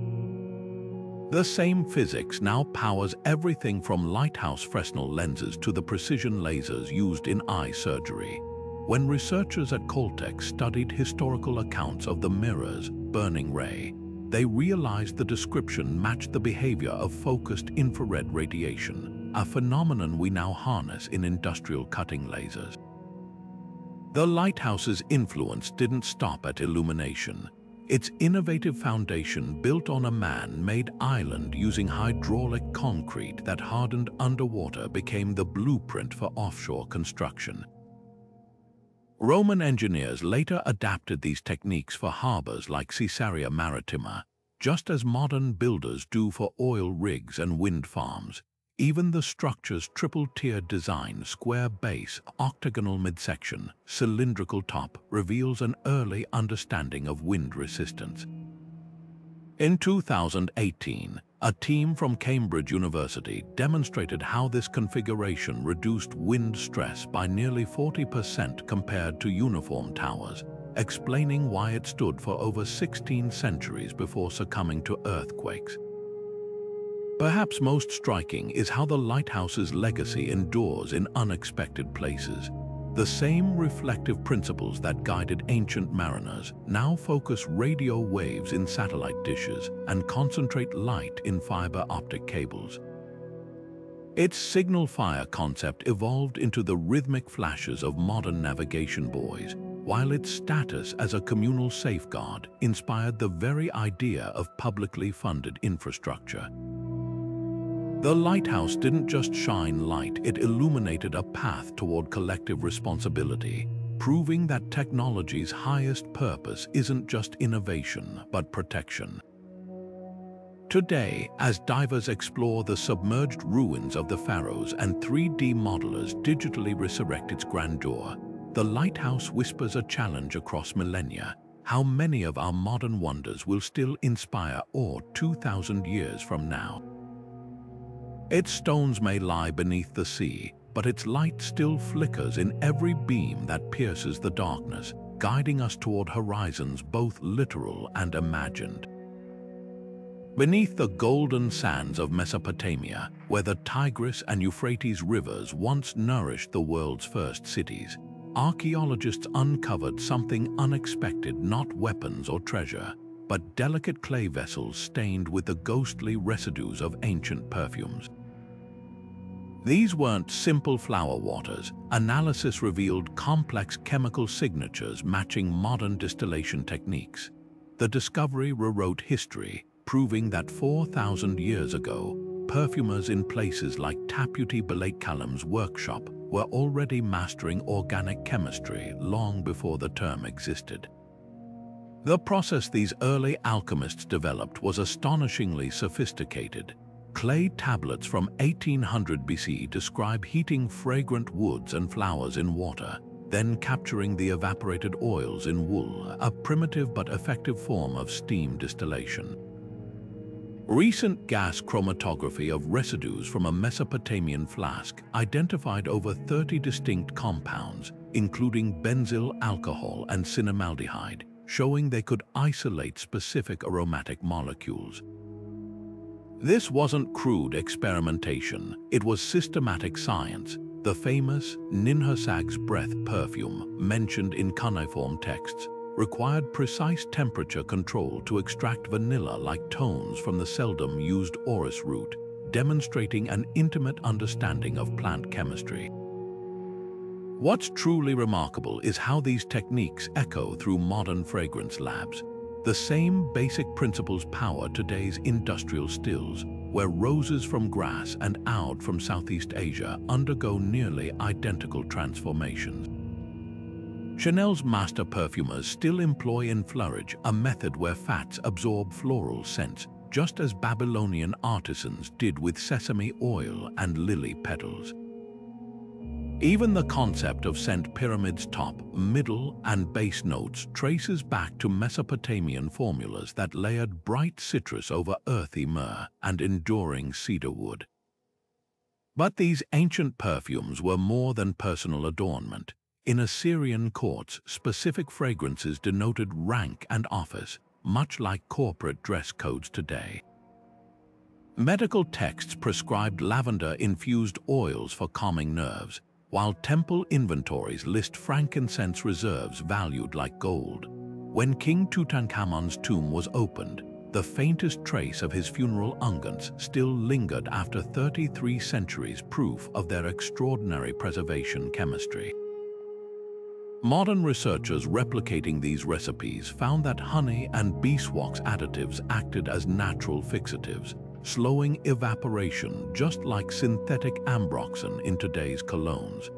The same physics now powers everything from lighthouse Fresnel lenses to the precision lasers used in eye surgery. When researchers at Caltech studied historical accounts of the mirror's burning ray, they realized the description matched the behavior of focused infrared radiation, a phenomenon we now harness in industrial cutting lasers. The lighthouse's influence didn't stop at illumination. Its innovative foundation, built on a man-made island using hydraulic concrete that hardened underwater, became the blueprint for offshore construction. Roman engineers later adapted these techniques for harbors like Caesarea Maritima, just as modern builders do for oil rigs and wind farms. Even the structure's triple-tiered design, square base, octagonal midsection, cylindrical top, reveals an early understanding of wind resistance. In 2018, a team from Cambridge University demonstrated how this configuration reduced wind stress by nearly 40% compared to uniform towers, explaining why it stood for over 16 centuries before succumbing to earthquakes. Perhaps most striking is how the lighthouse's legacy endures in unexpected places. The same reflective principles that guided ancient mariners now focus radio waves in satellite dishes and concentrate light in fiber optic cables. Its signal fire concept evolved into the rhythmic flashes of modern navigation buoys, while its status as a communal safeguard inspired the very idea of publicly funded infrastructure. The lighthouse didn't just shine light, it illuminated a path toward collective responsibility, proving that technology's highest purpose isn't just innovation, but protection. Today, as divers explore the submerged ruins of the pharaohs and 3D modelers digitally resurrect its grandeur, the lighthouse whispers a challenge across millennia. How many of our modern wonders will still inspire awe 2,000 years from now? Its stones may lie beneath the sea, but its light still flickers in every beam that pierces the darkness, guiding us toward horizons both literal and imagined. Beneath the golden sands of Mesopotamia, where the Tigris and Euphrates rivers once nourished the world's first cities, archaeologists uncovered something unexpected, not weapons or treasure, but delicate clay vessels stained with the ghostly residues of ancient perfumes. These weren't simple flower waters. Analysis revealed complex chemical signatures matching modern distillation techniques. The discovery rewrote history, proving that 4,000 years ago, perfumers in places like Taputi Balekalam's workshop were already mastering organic chemistry long before the term existed. The process these early alchemists developed was astonishingly sophisticated. Clay tablets from 1800 BC describe heating fragrant woods and flowers in water, then capturing the evaporated oils in wool, a primitive but effective form of steam distillation. Recent gas chromatography of residues from a Mesopotamian flask identified over 30 distinct compounds, including benzyl alcohol and cinnamaldehyde, showing they could isolate specific aromatic molecules. This wasn't crude experimentation, it was systematic science. The famous Ninhursag's breath perfume, mentioned in cuneiform texts, required precise temperature control to extract vanilla-like tones from the seldom used orris root, demonstrating an intimate understanding of plant chemistry. What's truly remarkable is how these techniques echo through modern fragrance labs. The same basic principles power today's industrial stills, where roses from grass and oud from Southeast Asia undergo nearly identical transformations. Chanel's master perfumers still employ enfleurage, a method where fats absorb floral scents, just as Babylonian artisans did with sesame oil and lily petals. Even the concept of scent pyramids, top, middle, and base notes traces back to Mesopotamian formulas that layered bright citrus over earthy myrrh and enduring cedar wood. But these ancient perfumes were more than personal adornment. In Assyrian courts, specific fragrances denoted rank and office, much like corporate dress codes today. Medical texts prescribed lavender-infused oils for calming nerves, while temple inventories list frankincense reserves valued like gold. When King Tutankhamun's tomb was opened, the faintest trace of his funeral unguents still lingered after 33 centuries, proof of their extraordinary preservation chemistry. Modern researchers replicating these recipes found that honey and beeswax additives acted as natural fixatives, slowing evaporation just like synthetic ambroxan in today's colognes.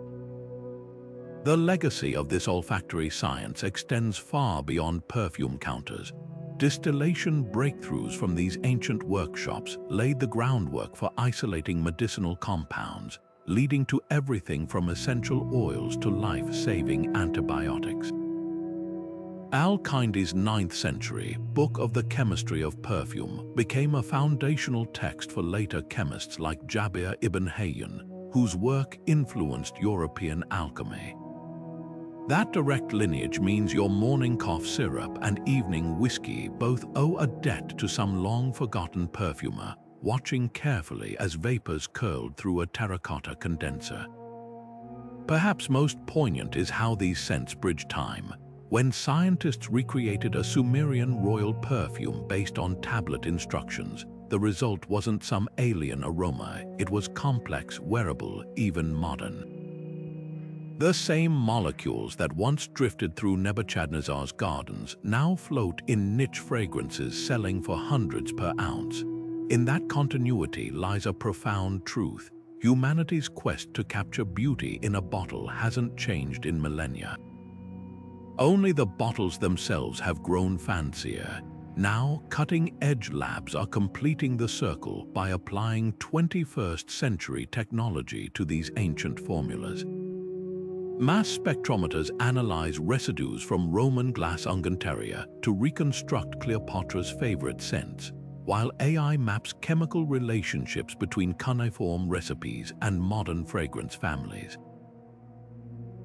The legacy of this olfactory science extends far beyond perfume counters. Distillation breakthroughs from these ancient workshops laid the groundwork for isolating medicinal compounds, leading to everything from essential oils to life-saving antibiotics. Al-Kindi's 9th century Book of the Chemistry of Perfume became a foundational text for later chemists like Jabir ibn Hayyan, whose work influenced European alchemy. That direct lineage means your morning cough syrup and evening whiskey both owe a debt to some long-forgotten perfumer, watching carefully as vapors curled through a terracotta condenser. Perhaps most poignant is how these scents bridge time. When scientists recreated a Sumerian royal perfume based on tablet instructions, the result wasn't some alien aroma, it was complex, wearable, even modern. The same molecules that once drifted through Nebuchadnezzar's gardens now float in niche fragrances selling for hundreds per ounce. In that continuity lies a profound truth. Humanity's quest to capture beauty in a bottle hasn't changed in millennia. Only the bottles themselves have grown fancier. Now, cutting-edge labs are completing the circle by applying 21st century technology to these ancient formulas. Mass spectrometers analyze residues from Roman glass unguentaria to reconstruct Cleopatra's favorite scents, while AI maps chemical relationships between cuneiform recipes and modern fragrance families.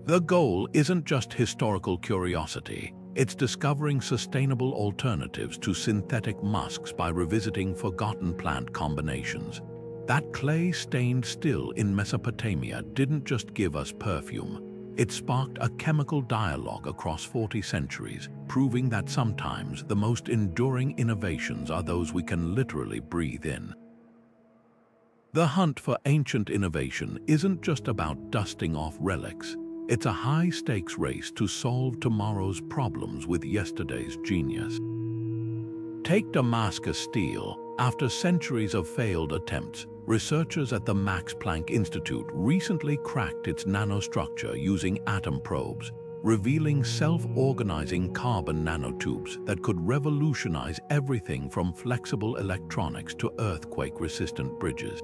The goal isn't just historical curiosity, it's discovering sustainable alternatives to synthetic musks by revisiting forgotten plant combinations. That clay-stained still in Mesopotamia didn't just give us perfume, It sparked a chemical dialogue across 40 centuries, proving that sometimes the most enduring innovations are those we can literally breathe in. The hunt for ancient innovation isn't just about dusting off relics. It's a high-stakes race to solve tomorrow's problems with yesterday's genius. Take Damascus steel. After centuries of failed attempts, researchers at the Max Planck Institute recently cracked its nanostructure using atom probes, revealing self-organizing carbon nanotubes that could revolutionize everything from flexible electronics to earthquake-resistant bridges.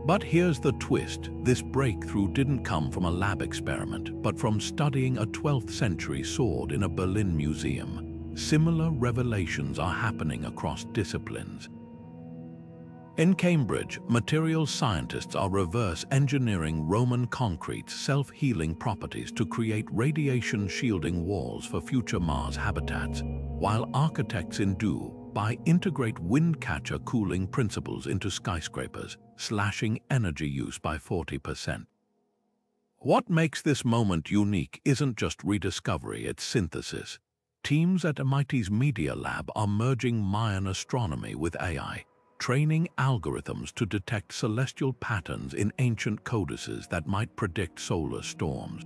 But here's the twist. This breakthrough didn't come from a lab experiment, but from studying a 12th century sword in a Berlin museum. Similar revelations are happening across disciplines. In Cambridge, materials scientists are reverse engineering Roman concrete's self-healing properties to create radiation-shielding walls for future Mars habitats, while architects in Dubai integrate windcatcher cooling principles into skyscrapers, slashing energy use by 40%. What makes this moment unique isn't just rediscovery, it's synthesis. Teams at MIT's Media Lab are merging Mayan astronomy with AI, training algorithms to detect celestial patterns in ancient codices that might predict solar storms.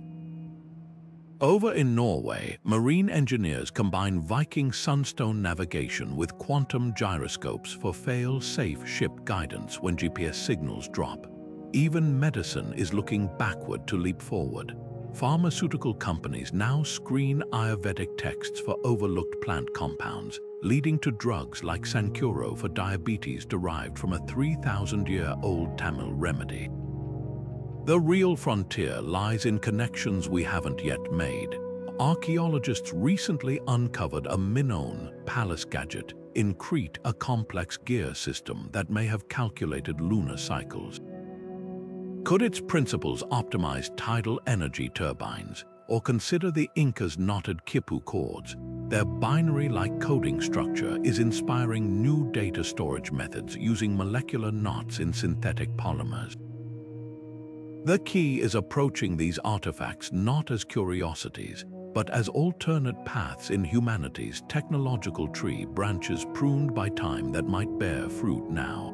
Over in Norway, marine engineers combine Viking sunstone navigation with quantum gyroscopes for fail-safe ship guidance when GPS signals drop. Even medicine is looking backward to leap forward. Pharmaceutical companies now screen Ayurvedic texts for overlooked plant compounds, leading to drugs like Sankuro for diabetes derived from a 3,000-year-old Tamil remedy. The real frontier lies in connections we haven't yet made. Archaeologists recently uncovered a Minoan palace gadget in Crete, a complex gear system that may have calculated lunar cycles. Could its principles optimize tidal energy turbines, or consider the Incas' knotted quipu cords? Their binary-like coding structure is inspiring new data storage methods using molecular knots in synthetic polymers. The key is approaching these artifacts not as curiosities, but as alternate paths in humanity's technological tree, branches pruned by time that might bear fruit now.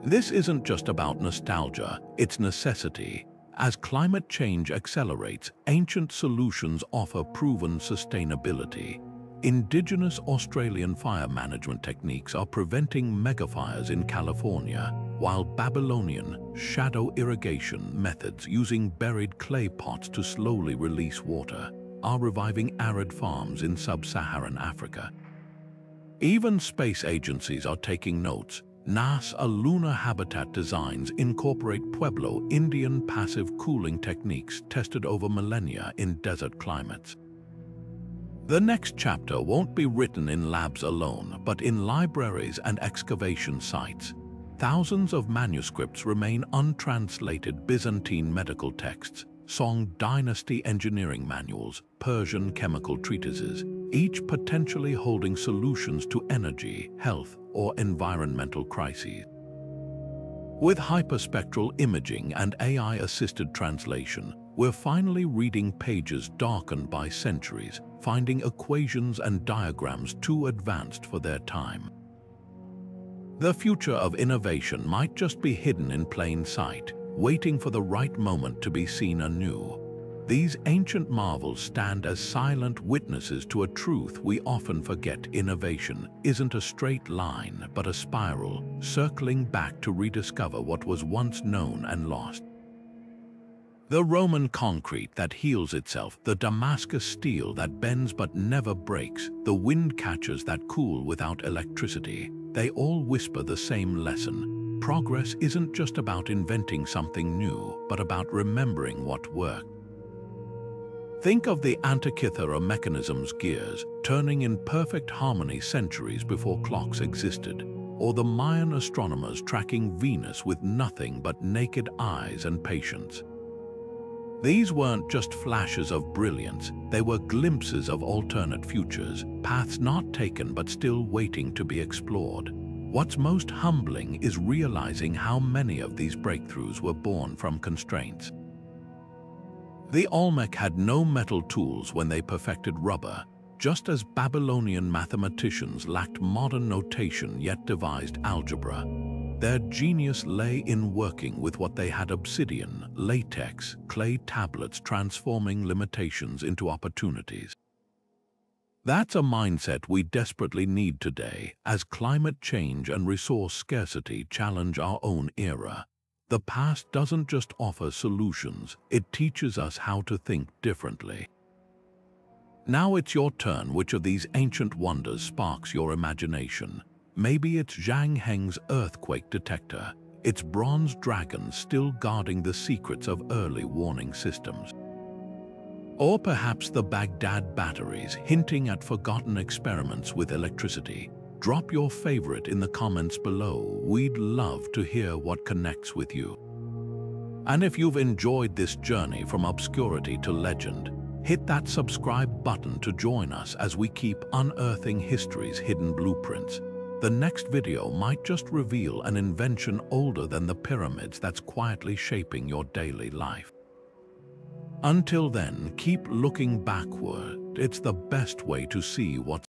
This isn't just about nostalgia, it's necessity. As climate change accelerates, ancient solutions offer proven sustainability. Indigenous Australian fire management techniques are preventing megafires in California, while Babylonian shadow irrigation methods using buried clay pots to slowly release water are reviving arid farms in sub-Saharan Africa. Even space agencies are taking notes. NASA lunar habitat designs incorporate Pueblo Indian passive cooling techniques tested over millennia in desert climates. The next chapter won't be written in labs alone, but in libraries and excavation sites. Thousands of manuscripts remain untranslated: Byzantine medical texts, Song dynasty engineering manuals, Persian chemical treatises, each potentially holding solutions to energy, health, or environmental crises. With hyperspectral imaging and AI-assisted translation, we're finally reading pages darkened by centuries, finding equations and diagrams too advanced for their time. The future of innovation might just be hidden in plain sight, waiting for the right moment to be seen anew. These ancient marvels stand as silent witnesses to a truth we often forget: innovation isn't a straight line, but a spiral, circling back to rediscover what was once known and lost. The Roman concrete that heals itself, the Damascus steel that bends but never breaks, the wind catchers that cool without electricity, they all whisper the same lesson. Progress isn't just about inventing something new, but about remembering what worked. Think of the Antikythera mechanism's gears turning in perfect harmony centuries before clocks existed, or the Mayan astronomers tracking Venus with nothing but naked eyes and patience. These weren't just flashes of brilliance, they were glimpses of alternate futures, paths not taken but still waiting to be explored. What's most humbling is realizing how many of these breakthroughs were born from constraints. The Olmec had no metal tools when they perfected rubber, just as Babylonian mathematicians lacked modern notation yet devised algebra. Their genius lay in working with what they had: obsidian, latex, clay tablets, transforming limitations into opportunities. That's a mindset we desperately need today as climate change and resource scarcity challenge our own era. The past doesn't just offer solutions, it teaches us how to think differently. Now it's your turn. Which of these ancient wonders sparks your imagination? Maybe it's Zhang Heng's earthquake detector, its bronze dragon still guarding the secrets of early warning systems. Or perhaps the Baghdad batteries, hinting at forgotten experiments with electricity. Drop your favorite in the comments below. We'd love to hear what connects with you. And if you've enjoyed this journey from obscurity to legend, hit that subscribe button to join us as we keep unearthing history's hidden blueprints. The next video might just reveal an invention older than the pyramids that's quietly shaping your daily life. Until then, keep looking backward. It's the best way to see what's